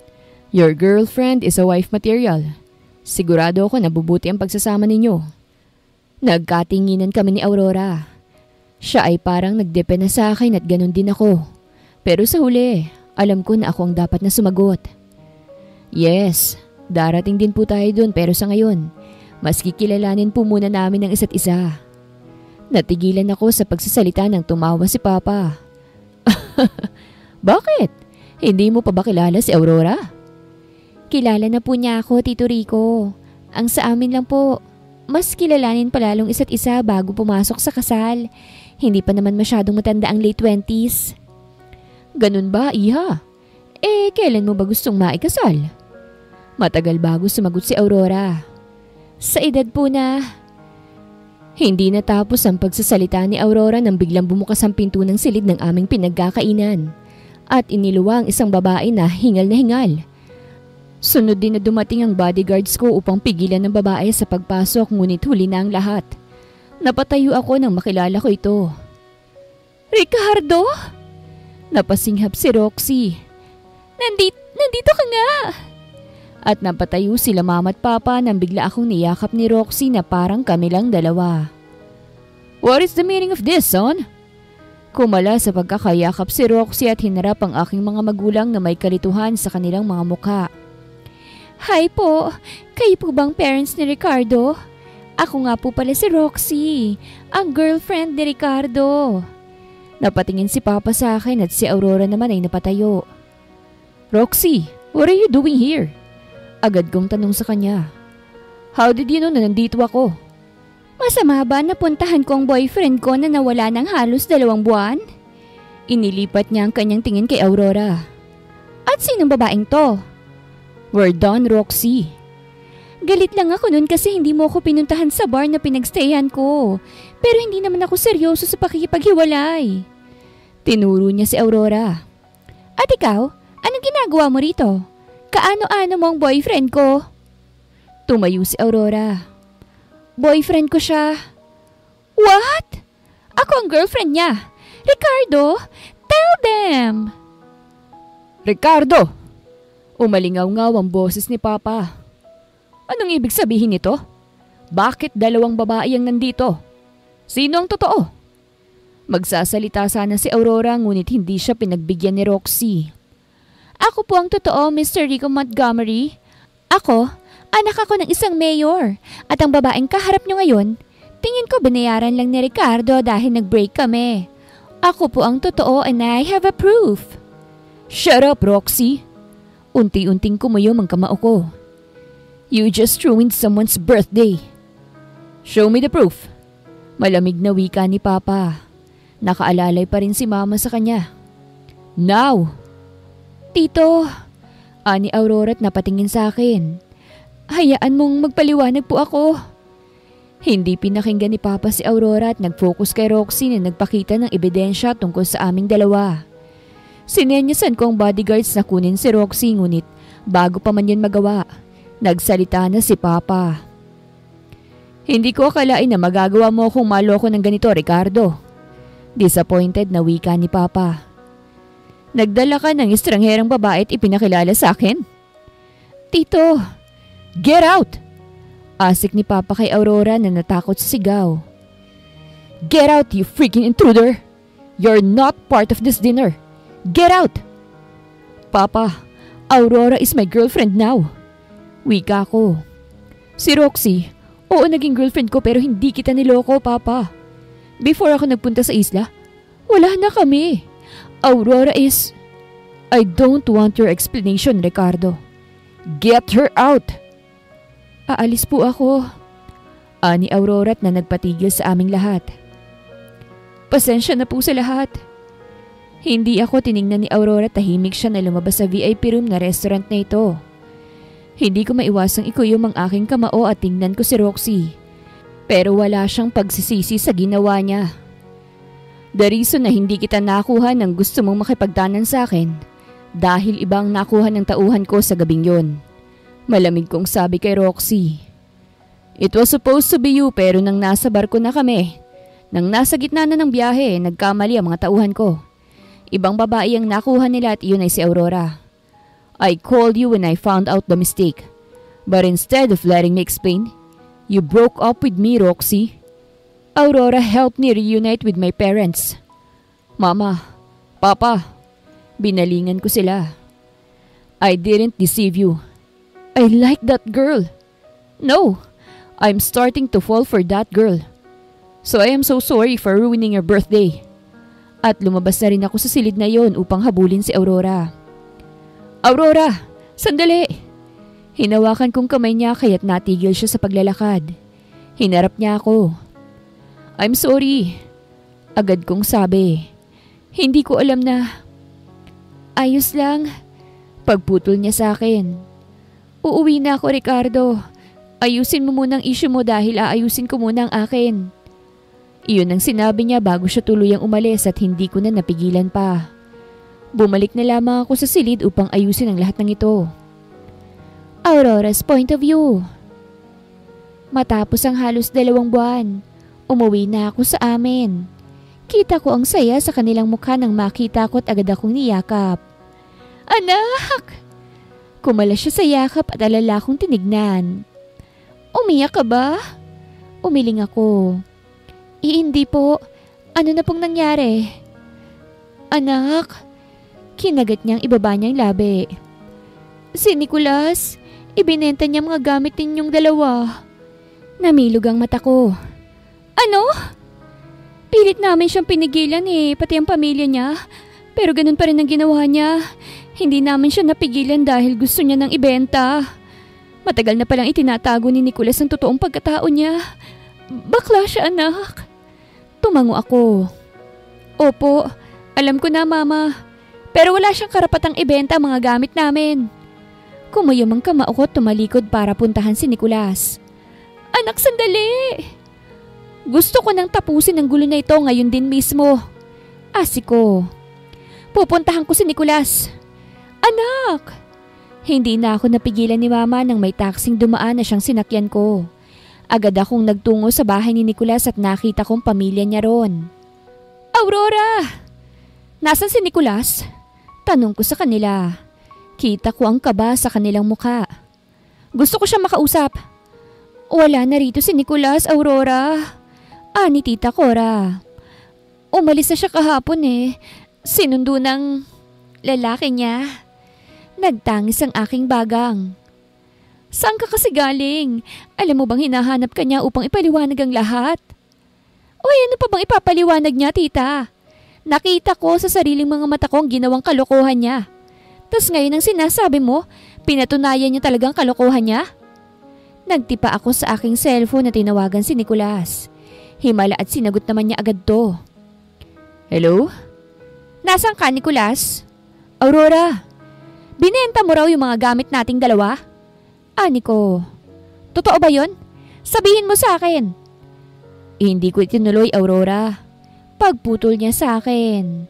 B: Your girlfriend is a wife material. Sigurado ako na bubuti ang pagsasama ninyo. Nagkatinginan kami ni Aurora. Siya ay parang nagdepende sa akin at ganun din ako. Pero sa huli, alam ko na ako ang dapat na sumagot. Yes, darating din po tayo dun pero sa ngayon, mas kikilalanin po muna namin ang isa't isa. Natigilan ako sa pagsasalita nang tumawa si Papa. Bakit? Hindi mo pa ba kilala si Aurora? Kilala na po niya ako, Tito Rico. Ang sa amin lang po, mas kilalanin palalong isa't isa bago pumasok sa kasal. Hindi pa naman masyadong matanda ang late 20s. Ganun ba, Iha? Kailan mo ba gustong maikasal? Matagal bago sumagot si Aurora. Sa edad po na... Hindi natapos ang pagsasalita ni Aurora nang biglang bumukas ang pinto ng silid ng aming pinagkakainan at iniluwa ang isang babae na hingal. Sunod din na dumating ang bodyguards ko upang pigilan ng babae sa pagpasok ngunit huli na ang lahat. Napatayo ako nang makilala ko ito. Ricardo? Napasinghap si Roxy. Nandito ka nga! At napatayo sila Mama at Papa nang bigla akong niyakap ni Roxy na parang kami lang dalawa. What is the meaning of this, son? Kumala sa pagkakayakap si Roxy at hinarap ang aking mga magulang na may kalituhan sa kanilang mga mukha. Hi po, kayo po bang parents ni Ricardo? Ako nga po pala si Roxy, ang girlfriend ni Ricardo. Napatingin si Papa sa akin at si Aurora naman ay napatayo. Roxy, what are you doing here? Agad kong tanong sa kanya. How did you know na nandito ako? Masama ba na puntahan ko ang boyfriend ko na nawala ng halos 2 buwan? Inilipat niya ang kanyang tingin kay Aurora. At sinong babaeng to? We're done, Roxy. Galit lang ako nun kasi hindi mo ako pinuntahan sa bar na pinagstayan ko. Pero hindi naman ako seryoso sa pakikipaghiwalay. Tinuro niya si Aurora. At ikaw, anong ginagawa mo rito? Kaano-ano mo ang boyfriend ko? Tumayo si Aurora. Boyfriend ko siya. What? Ako ang girlfriend niya. Ricardo, tell them! Ricardo! Umalingaw-ngaw ang boses ni Papa. Anong ibig sabihin nito? Bakit 2 babae ang nandito? Sino ang totoo? Magsasalita sana si Aurora ngunit hindi siya pinagbigyan ni Roxy.
A: Ako po ang totoo, Mr. Rico Montgomery. Ako, anak ako ng isang mayor. At ang babaeng kaharap nyo ngayon, tingin ko binayaran lang ni Ricardo dahil nag-break kami. Ako po ang totoo and I have a proof.
B: Shut up, Roxy. Unti-unting kumuyom ang kamao ko. You just ruined someone's birthday. Show me the proof. Malamig na wika ni Papa. Nakaalalay pa rin si Mama sa kanya. Now!
A: Tito,
B: ani Aurora at napatingin sa akin.
A: Hayaan mong magpaliwanag po ako.
B: Hindi pinakinggan ni Papa si Aurora at nag-focus kay Roxy na nagpakita ng ebidensya tungkol sa aming dalawa. Sinenyasan ko ang bodyguards na kunin si Roxy ngunit bago pa man yun magawa, nagsalita na si Papa. Hindi ko akalain na magagawa mo akong maloko ng ganito, Ricardo. Disappointed na wika ni Papa. Nagdala ka ng estrangherang babae at ipinakilala sa akin?
A: Tito,
B: get out! Asik ni Papa kay Aurora na natakot sa sigaw. Get out, you freaking intruder! You're not part of this dinner. Get out! Papa, Aurora is my girlfriend now. Wika ko. Si Roxy, oo naging girlfriend ko pero hindi kita niloko, Papa. Before ako nagpunta sa isla, wala na kami. Aurora is... I don't want your explanation, Ricardo. Get her out!
A: Aalis po ako.
B: Ani Aurora na nagpatigil sa aming lahat.
A: Pasensya na po sa lahat.
B: Hindi ako tiningnan ni Aurora, tahimik siya na lumabas sa VIP room na restaurant na ito. Hindi ko maiwasang ikuyom ang aking kamao at tingnan ko si Roxy. Pero wala siyang pagsisisi sa ginawa niya. The reason na hindi kita nakuha ng gusto mong makipagtanan sa akin dahil ibang nakuha ng tauhan ko sa gabing yon. Malamig kong sabi kay Roxy. It was supposed to be you pero nang nasa barko na kami, nang nasa gitna na ng biyahe, nagkamali ang mga tauhan ko. Ibang babae ang nakuha nila at iyon ay si Aurora. I called you when I found out the mistake. But instead of letting me explain, you broke up with me, Roxy. Aurora helped me reunite with my parents. Mama, Papa, binalingan ko sila. I didn't deceive you. I like that girl. No, I'm starting to fall for that girl. So I am so sorry for ruining your birthday. At lumabas na rin ako sa silid na yon upang habulin si Aurora. Aurora, sandali! Hinawakan kong kamay niya kaya't natigil siya sa paglalakad. Hinarap niya ako. I'm sorry. Agad kong sabi. Hindi ko alam na...
A: Ayos lang.
B: Pagputol niya sa akin.
A: Uuwi na ako, Ricardo. Ayusin mo muna ang issue mo dahil aayusin ko muna ang akin.
B: Iyon ang sinabi niya bago siya tuluyang umalis at hindi ko na napigilan pa. Bumalik na lamang ako sa silid upang ayusin ang lahat ng ito.
A: Aurora's point of view. Matapos ang halos 2 buwan, umuwi na ako sa amin. Kita ko ang saya sa kanilang mukha nang makita ko at agad akong niyakap. Anak! Kumala siya sa yakap at alala kong tinignan. Umiyak ka ba? Umiling ako. Hindi po. Ano na pong nangyari? Anak, kinagat niyang ibaba niyang labi. Si Nicolas, ibinenta niya mga gamit ninyong 2. Namilog ang mata ko. Ano? Pilit namin siyang pinigilan pati ang pamilya niya. Pero ganun pa rin ang ginawa niya. Hindi namin siya napigilan dahil gusto niya nang ibenta. Matagal na palang itinatago ni Nicolas ang totoong pagkatao niya. Bakla siya, anak. Tumango ako. Opo, alam ko na, Mama. Pero wala siyang karapatang ibenta ang mga gamit namin. Kumuyom ang kamao ko, tumalikod para puntahan si Nicolas. Anak, sandali! Gusto ko nang tapusin ang gulo na ito ngayon din mismo. Asik ko. Pupuntahan ko si Nicolas. Anak! Hindi na ako napigilan ni Mama nang may taksing dumaan na siyang sinakyan ko. Agad akong nagtungo sa bahay ni Nicolas at nakita kong pamilya niya ron. Aurora! Nasaan si Nicolas? Tanong ko sa kanila. Kita ko ang kaba sa kanilang mukha. Gusto ko siya makausap. Wala na rito si Nicolas, Aurora. Ani Tita Cora. Umalis na siya kahapon eh. Sinundo ng lalaki niya. Nagtangis ang aking bagang. Saan ka kasi galing? Alam mo bang hinahanap ka niya upang ipaliwanag ang lahat? Uy, ano pa bang ipapaliwanag niya, tita? Nakita ko sa sariling mga mata ko ang ginawang kalokohan niya. Tas ngayon ang sinasabi mo, pinatunayan niya talagang kalokohan niya? Nagtipa ako sa aking cellphone na tinawagan si Nicolas. Himala at sinagot naman niya agad to. Hello? Nasaan ka, Nicolas? Aurora, binenta mo raw yung mga gamit nating dalawa? Ani ko, totoo ba yun? Sabihin mo sa akin. Hindi ko itinuloy, Aurora. Pagputol niya sa akin.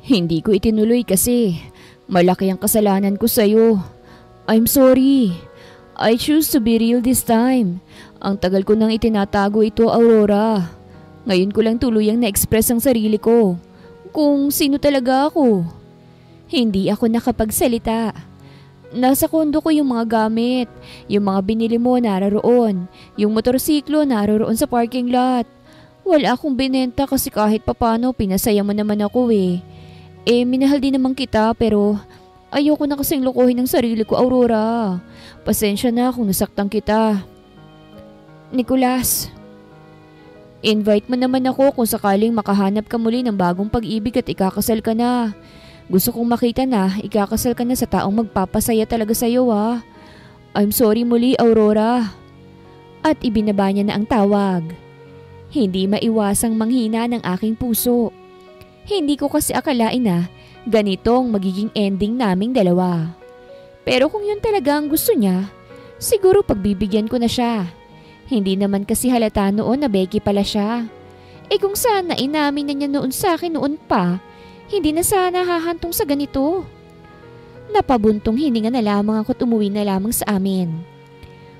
A: Hindi ko itinuloy kasi malaki ang kasalanan ko sa'yo. I'm sorry. I choose to be real this time. Ang tagal ko nang itinatago ito, Aurora. Ngayon ko lang tuluyang na-express ang sarili ko. Kung sino talaga ako. Hindi ako nakapagsalita. Nasa kondo ko yung mga gamit. Yung mga binili mo naroon. Yung motorsiklo naroon sa parking lot. Wala akong binenta kasi kahit papano pinasaya mo naman ako eh. Minahal din naman kita pero ayoko na kasing lokohin ang sarili ko, Aurora. Pasensya na kung nasaktan kita. Nicolas, invite mo naman ako kung sakaling makahanap ka muli ng bagong pag-ibig at ikakasal ka na. Gusto kong makita na ikakasal ka na sa taong magpapasaya talaga sa'yo ha. I'm sorry muli, Aurora. At ibinaba niya na ang tawag. Hindi maiwasang manghina ng aking puso. Hindi ko kasi akalain na ganitong magiging ending naming dalawa. Pero kung yun talaga ang gusto niya, siguro pagbibigyan ko na siya. Hindi naman kasi halata noon na Becky pala siya. Kung sana inamin na niya noon sa akin noon pa, hindi na sana hahantong sa ganito. Napabuntong hininga na lamang ako at umuwi na lamang sa amin.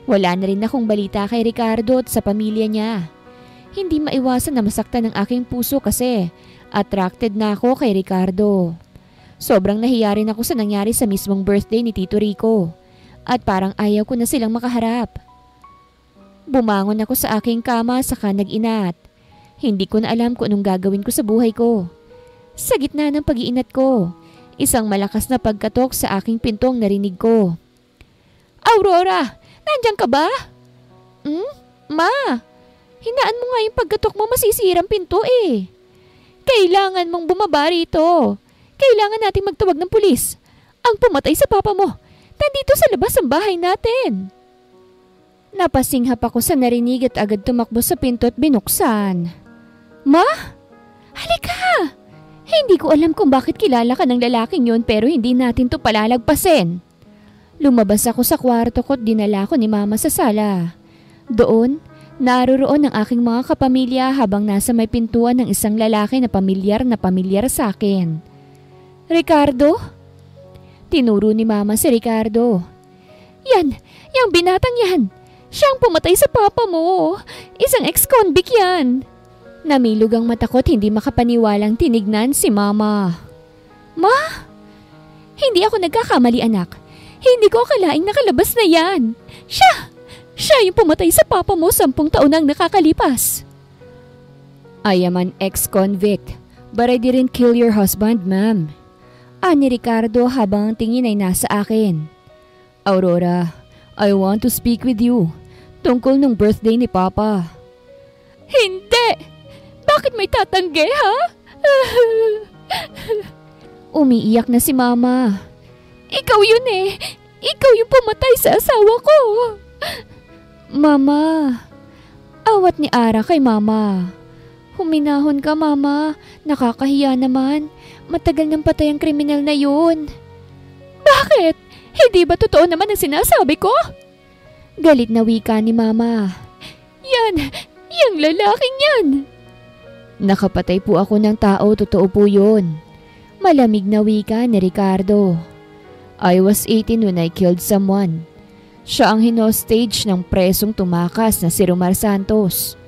A: Wala na rin akong balita kay Ricardo at sa pamilya niya. Hindi maiwasan na masaktan ang aking puso kasi attracted na ako kay Ricardo. Sobrang nahiya rin ako sa nangyari sa mismong birthday ni Tito Rico at parang ayaw ko na silang makaharap. Bumangon ako sa aking kama saka nag-inat. Hindi ko na alam kung anong gagawin ko sa buhay ko. Sa gitna ng pag-iinat ko, isang malakas na pagkatok sa aking pintong narinig ko. Aurora, nandiyan ka ba? Ma, hinaan mo nga yung pagkatok mo, masisirang pinto eh. Kailangan mong bumaba rito. Kailangan nating magtawag ng pulis. Ang pumatay sa papa mo, nandito sa labas ng bahay natin. Napasinghap ako sa narinig at agad tumakbo sa pinto at binuksan. Ma? Halika! Hindi ko alam kung bakit kilala ka ng lalaking yun pero hindi natin to palalagpasin. Lumabas ako sa kwarto ko at dinala ko ni Mama sa sala. Doon, naroon ang aking mga kapamilya habang nasa may pintuan ng isang lalaki na pamilyar sa akin. Ricardo? Tinuro ni Mama si Ricardo. Yan, yung binatang yan. Siyang pumatay sa papa mo. Isang ex-convict yan. Namilog ang mata ko at hindi makapaniwalang tinignan si Mama. Ma? Hindi ako nagkakamali, anak. Hindi ko akalaing nakalabas na yan. Siya yung pumatay sa papa mo 10 taon nang nakakalipas. I am an ex-convict, but I didn't kill your husband, ma'am. Ani Ricardo habang ang tingin ay nasa akin. Aurora, I want to speak with you tungkol nung birthday ni Papa. Hindi! Bakit may tatanggi, ha? Umiiyak na si Mama. Ikaw yun eh. Ikaw yung pumatay sa asawa ko. Mama. Awat ni Ara kay Mama. Huminahon ka, Mama. Nakakahiya naman. Matagal nang patay ang kriminal na yun. Bakit? Hindi ba totoo naman ang sinasabi ko? Galit na wika ni Mama. Yung lalaking yan. Nakapatay po ako ng tao, totoo po yun. Malamig na wika ni Ricardo. I was 18 when I killed someone. Siya ang hinostage ng presong tumakas na si Romar Santos.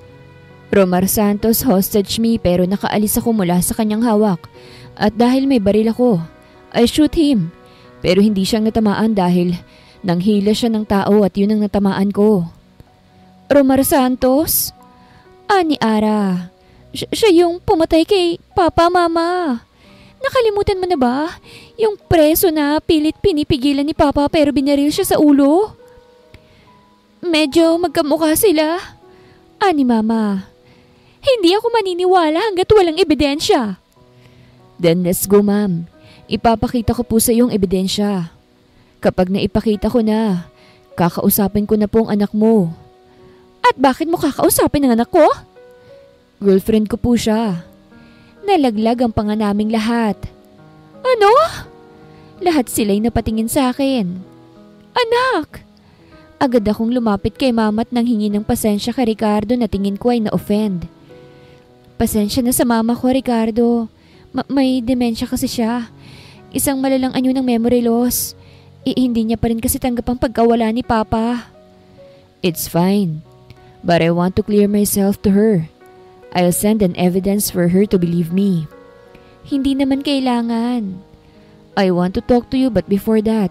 A: Romar Santos hostage me pero nakaalis ako mula sa kanyang hawak. At dahil may baril ako, I shoot him. Pero hindi siyang natamaan dahil nanghila siya ng tao at yun ang natamaan ko. Romar Santos? Ani Ara,
B: Siya yung pumatay kay Papa, Mama. Nakalimutan mo na ba? Yung preso na pilit pinipigilan ni Papa pero binaril siya sa ulo. Medyo magkamukha sila. Ani Mama. Hindi ako maniniwala hanggat walang ebidensya. Then let's go, Ma'am. Ipapakita ko po sa iyong ebidensya. Kapag naipakita ko na, kakausapin ko na po ang anak mo. At bakit mo kakausapin ang anak ko? Girlfriend ko po siya. Nalaglag ang panga naming lahat. Ano? Lahat sila'y napatingin sa akin. Anak! Agad akong lumapit kay Mama at nanghingi ng pasensya kay Ricardo na tingin ko ay na-offend. Pasensya na sa mama ko, Ricardo. May demensya kasi siya. Isang malalang anyo ng memory loss. Hindi niya pa rin kasi tanggap ang pagkawala ni Papa. It's fine. But I want to clear myself to her. I'll send an evidence for her to believe me. Hindi naman kailangan. I want to talk to you but before that,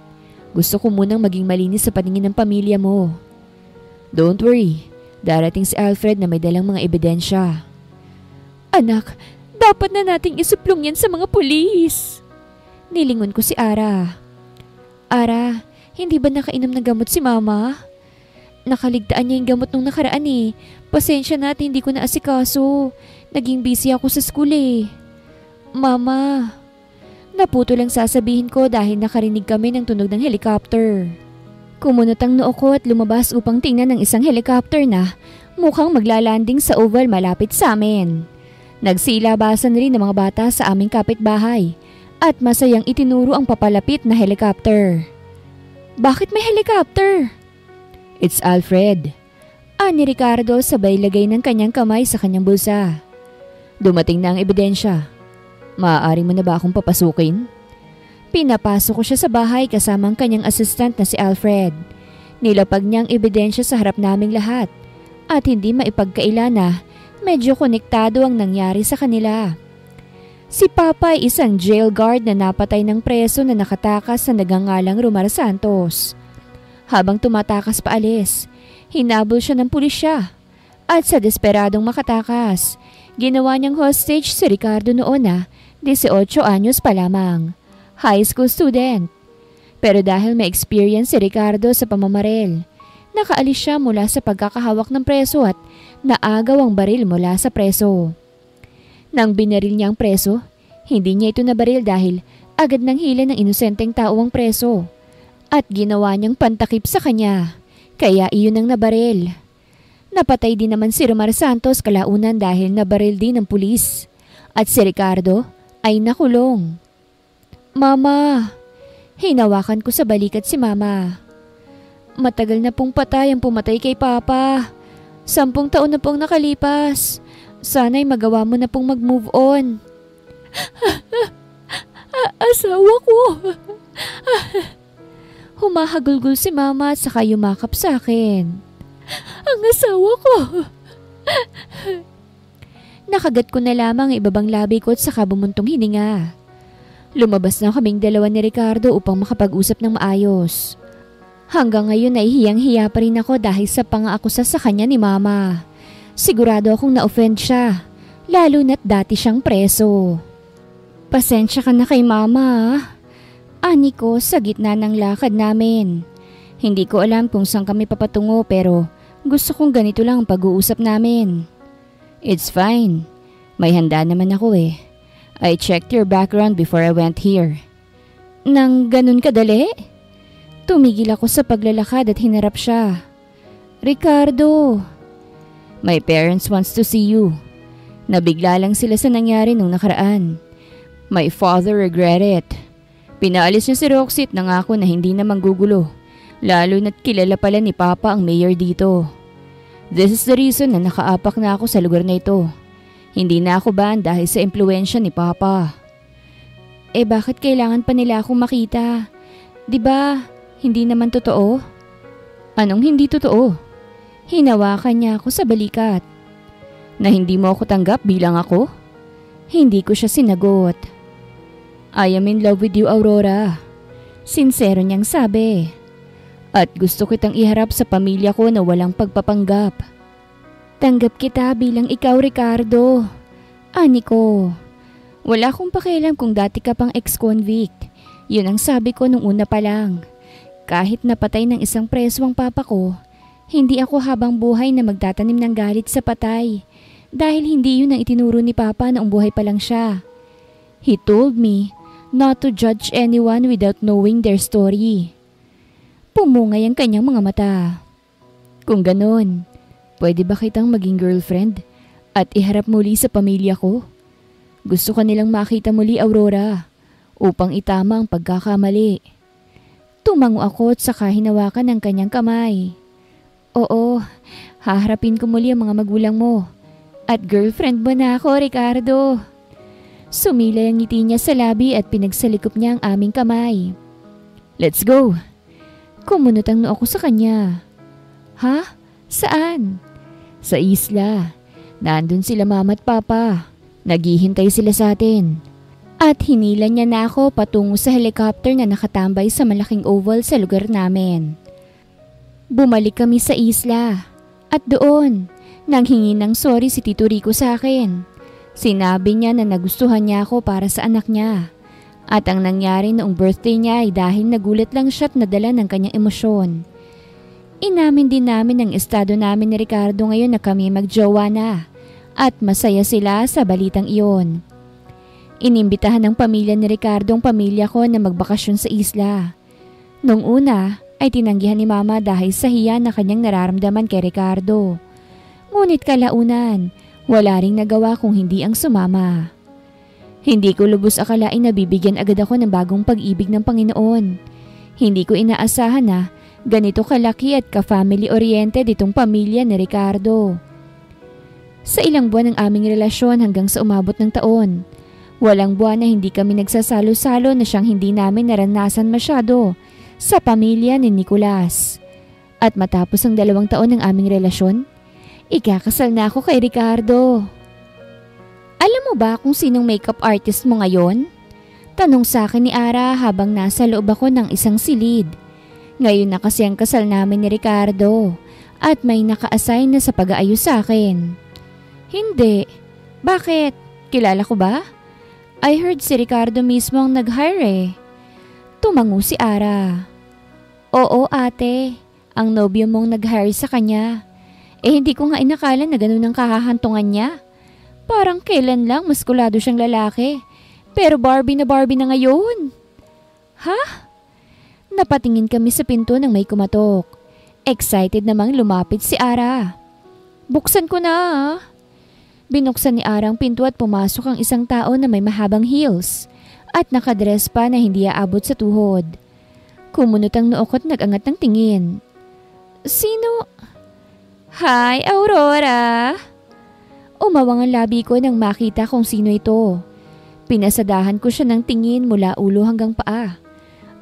B: gusto ko munang maging malinis sa paningin ng pamilya mo. Don't worry, darating si Alfred na may dalang mga ebidensya. Anak, dapat na nating isuplong yan sa mga pulis. Nilingon ko si Ara. Ara, hindi ba nakainom ng gamot si Mama? Nakaligtaan niya yung gamot nung nakaraan eh. Pasensya na at hindi ko naasikaso. Naging busy ako sa school eh. Mama, naputo lang sasabihin ko dahil nakarinig kami ng tunog ng helicopter. Kumunot ang noo ko at lumabas upang tingnan ng isang helicopter na mukhang maglalanding sa oval malapit sa amin. Nagsilabasan rin ng mga bata sa aming kapitbahay at masayang itinuro ang papalapit na helicopter. Bakit may helicopter? It's Alfred. Ani Ricardo sabay lagay ng kanyang kamay sa kanyang bulsa. Dumating na ang ebidensya. Maaari mo na ba akong papasukin? Pinapasok ko siya sa bahay kasama ang kanyang assistant na si Alfred. Nilapag niya ang ebidensya sa harap naming lahat at hindi maipagkaila na medyo konektado ang nangyari sa kanila. Si Papa ay isang jail guard na napatay ng preso na nakatakas sa nagangalang Romar Santos. Habang tumatakas paalis, hinabol siya ng pulisya at sa desperadong makatakas, ginawa niyang hostage si Ricardo noon na 18 anyos pa lamang, high school student. Pero dahil may experience si Ricardo sa pamamaril, nakaalis siya mula sa pagkakahawak ng preso at naagaw ang baril mula sa preso. Nang binaril niya ang preso, hindi niya ito nabaril dahil agad nang hila ng inosenteng tao ang preso. At ginawa niyang pantakip sa kanya, kaya iyon ang nabaril. Napatay din naman si Romar Santos kalaunan dahil nabaril din ng pulis. At si Ricardo ay nakulong. Mama, hinawakan ko sa balikat si Mama. Matagal na pong patay ang pumatay kay Papa. 10 taon na pong nakalipas. Sana'y magawa mo na pong mag-move on. Asawa ko. Humahagulgol si Mama at saka yumakap sa akin. Ang asawa ko. Nakagat ko na lamang ibabang labi ko at saka bumuntong hininga. Lumabas na kaming dalawa ni Ricardo upang makapag-usap ng maayos. Hanggang ngayon ay hiyang-hiya pa rin ako dahil sa pang-aakusa sa kanya ni Mama. Sigurado akong na-offend siya, lalo na't dati siyang preso. Pasensya ka na kay Mama. Ani ko sa gitna ng lakad namin. Hindi ko alam kung saan kami papatungo pero gusto kong ganito lang ang pag-uusap namin. It's fine. May handa naman ako eh. I checked your background before I went here. Nang ganun kadali? Tumigil ako sa paglalakad at hinarap siya. Ricardo, my parents wants to see you. Nabigla lang sila sa nangyari nung nakaraan. My father regret it. Pinaalis niya si Roxy at nangako na hindi na manggugulo. Lalo na't kilala pala ni Papa ang mayor dito. This is the reason na nakaapak na ako sa lugar na ito. Hindi na ako ban dahil sa impluwensya ni Papa. Eh bakit kailangan pa nila akong makita? Diba, hindi naman totoo? Anong hindi totoo? Hinawakan niya ako sa balikat. Na hindi mo ako tanggap bilang ako? Hindi ko siya sinagot. I am in love with you, Aurora. Sinsero niyang sabi. At gusto kitang iharap sa pamilya ko na walang pagpapanggap. Tanggap kita bilang ikaw, Ricardo.
A: Ani ko, wala akong pakialam kung dati ka pang ex-convict. Yun ang sabi ko nung una pa lang. Kahit napatay ng isang preso ang papa ko, hindi ako habang buhay na magtatanim ng galit sa patay. Dahil hindi yun ang itinuro ni papa noong buhay pa lang siya. He told me not to judge anyone without knowing their story. Pumungay ang kanyang mga mata. Kung ganon, pwede ba kitang maging girlfriend at iharap muli sa pamilya ko? Gusto ka nilang makita muli, Aurora, upang itama ang pagkakamali. Tumango ako at saka hinawakan ang kanyang kamay. Oo, haharapin ko muli ang mga magulang mo. At girlfriend mo na ako, Ricardo. Sumilay ang ngiti niya sa labi at pinagsalikop niya ang aming kamay. Let's go. Kumunot ang noo ko sa kanya. Ha? Saan? Sa isla. Nandun sila mama at papa. Naghihintay sila sa atin. At hinila niya na ako patungo sa helicopter na nakatambay sa malaking oval sa lugar namin. Bumalik kami sa isla. At doon, nanghingi ng sorry si Tito Rico sa akin. Sinabi niya na nagustuhan niya ako para sa anak niya. At ang nangyari noong birthday niya ay dahil nagulat lang siya at nadala ng kanyang emosyon. Inamin din namin ang estado namin ni Ricardo ngayon na kami magjowa na. At masaya sila sa balitang iyon. Inimbitahan ng pamilya ni Ricardo ang pamilya ko na magbakasyon sa isla. Noong una ay tinanggihan ni Mama dahil sa hiya na kanyang nararamdaman kay Ricardo. Ngunit kalaunan, wala ring nagawa kung hindi ang sumama. Hindi ko lubos akalain na bibigyan agad ako ng bagong pag-ibig ng Panginoon. Hindi ko inaasahan na ganito kalaki at ka-family oriented itong pamilya ni Ricardo. Sa ilang buwan ng aming relasyon hanggang sa umabot ng taon, walang buwan na hindi kami nagsasalo-salo na siyang hindi namin naranasan masyado sa pamilya ni Nicolas. At matapos ang 2 taon ng aming relasyon, ikakasal na ako kay Ricardo. Alam mo ba kung sinong makeup artist mo ngayon? Tanong sa akin ni Ara habang nasa loob ako ng isang silid. Ngayon na kasi ang kasal namin ni Ricardo at may naka-assign na sa pag-aayos sa akin. Hindi. Bakit? Kilala ko ba? I heard si Ricardo mismo ang nag-hire eh. Tumango si Ara. Oo ate, ang nobyo mong nag-hire sa kanya. Hindi ko nga inakala na ganun ang kahahantungan niya. Parang kailan lang maskulado siyang lalaki. Pero Barbie na ngayon. Ha? Napatingin kami sa pinto nang may kumatok. Excited namang lumapit si Ara. Buksan ko na. Binuksan ni Ara ang pinto at pumasok ang isang tao na may mahabang heels at nakadress pa na hindi aabot sa tuhod. Kumunot ang noo ko at nag-angat ng tingin. Sino? Hi, Aurora! Umawang ang labi ko nang makita kung sino ito. Pinasadahan ko siya ng tingin mula ulo hanggang paa.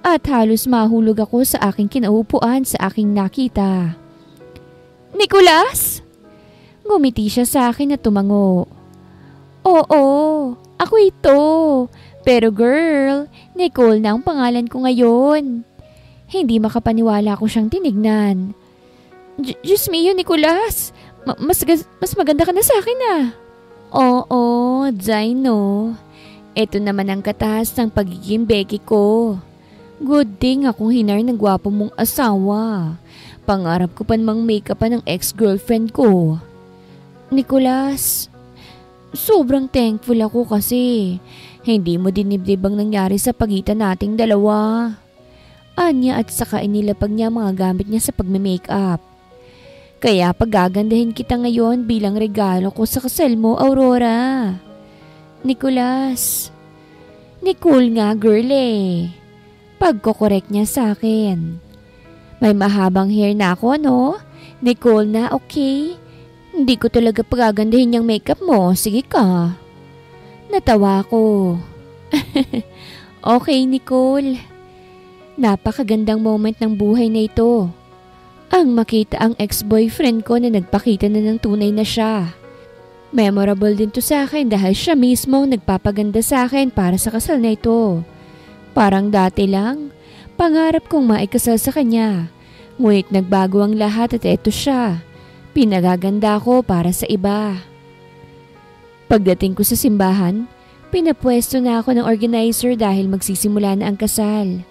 A: At halos mahulog ako sa aking kinaupuan sa aking nakita. Nicolas! Ngumiti siya sa akin at tumango. Oo, ako ito. Pero girl, Nicole na ang pangalan ko ngayon. Hindi makapaniwala ko siyang tinignan. Diyos mio, Nicolas. Mas maganda ka na sa akin ah. Oo, Dino. Ito naman ang kataas ng pagiging Becky ko. Good thing akong hinar ng gwapo mong asawa. Pangarap ko pa namang make-upan ng ex-girlfriend ko. Nicolas, sobrang thankful ako kasi hindi mo dinibdib ang nangyari sa pagitan nating dalawa. Anya at saka inilapag niya mga gamit niya sa pagme-makeup. Kaya paggagandahin kita ngayon bilang regalo ko sa kasal mo, Aurora. Nicolas. Nicole nga girl eh. Pagko-correct niya sa akin. May mahabang hair na ako no? Nicole na okay? Hindi ko talaga pagagandahin yung makeup mo. Sige ka. Natawa ko. Okay, Nicole. Napakagandang moment ng buhay na ito. Ang makita ang ex-boyfriend ko na nagpakita na ng tunay na siya. Memorable din to sa akin dahil siya mismo ang nagpapaganda sa akin para sa kasal na ito. Parang dati lang, pangarap kong maikasal sa kanya. Ngunit nagbago ang lahat at eto siya. Pinagaganda ko para sa iba.
B: Pagdating ko sa simbahan, pinapwesto na ako ng organizer dahil magsisimula na ang kasal.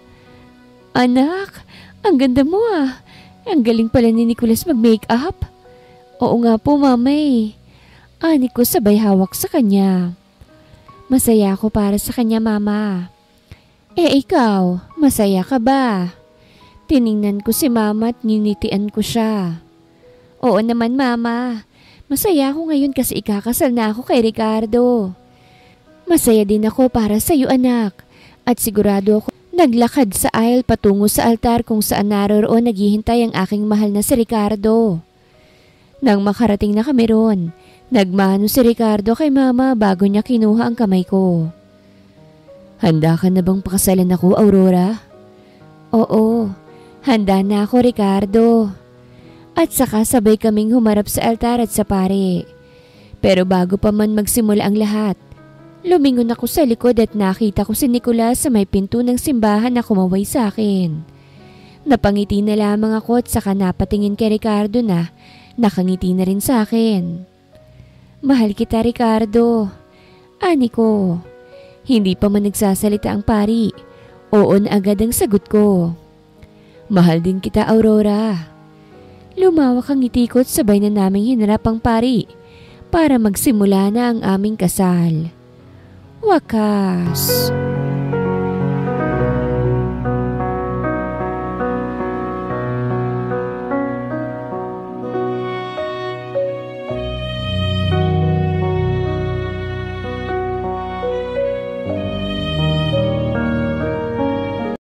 B: Anak, ang ganda mo ah. Ang galing pala ni Nicholas mag-makeup. Oo nga po, mamay. Ani ko sabay hawak sa kanya. Masaya ako para sa kanya, mama. Ikaw, masaya ka ba? Tiningnan ko si mama at ninitian ko siya. Oo naman, mama. Masaya ako ngayon kasi ikakasal na ako kay Ricardo. Masaya din ako para sa iyo, anak. At sigurado ako naglakad sa aisle patungo sa altar kung saan naroroon naghihintay ang aking mahal na si Ricardo. Nang makarating na kami roon, nagmano si Ricardo kay mama bago niya kinuha ang kamay ko. Handa ka na bang pakasalan ako, Aurora? Oo, handa na ako, Ricardo. At saka sabay kaming humarap sa altar at sa pare. Pero bago pa man magsimula ang lahat, lumingon ako sa likod at nakita ko si Nicholas sa may pinto ng simbahan na kumaway sa akin. Napangiti na lamang ako at saka napatingin kay Ricardo na nakangiti na rin sa akin. Mahal kita, Ricardo. Ani ko. Hindi pa man nagsasalita ang pari. Oo na agad ang sagot ko. Mahal din kita, Aurora. Lumawak ang ngiti ko at sabay na naming hinarap ang pari para magsimula na ang aming kasal. Wakas.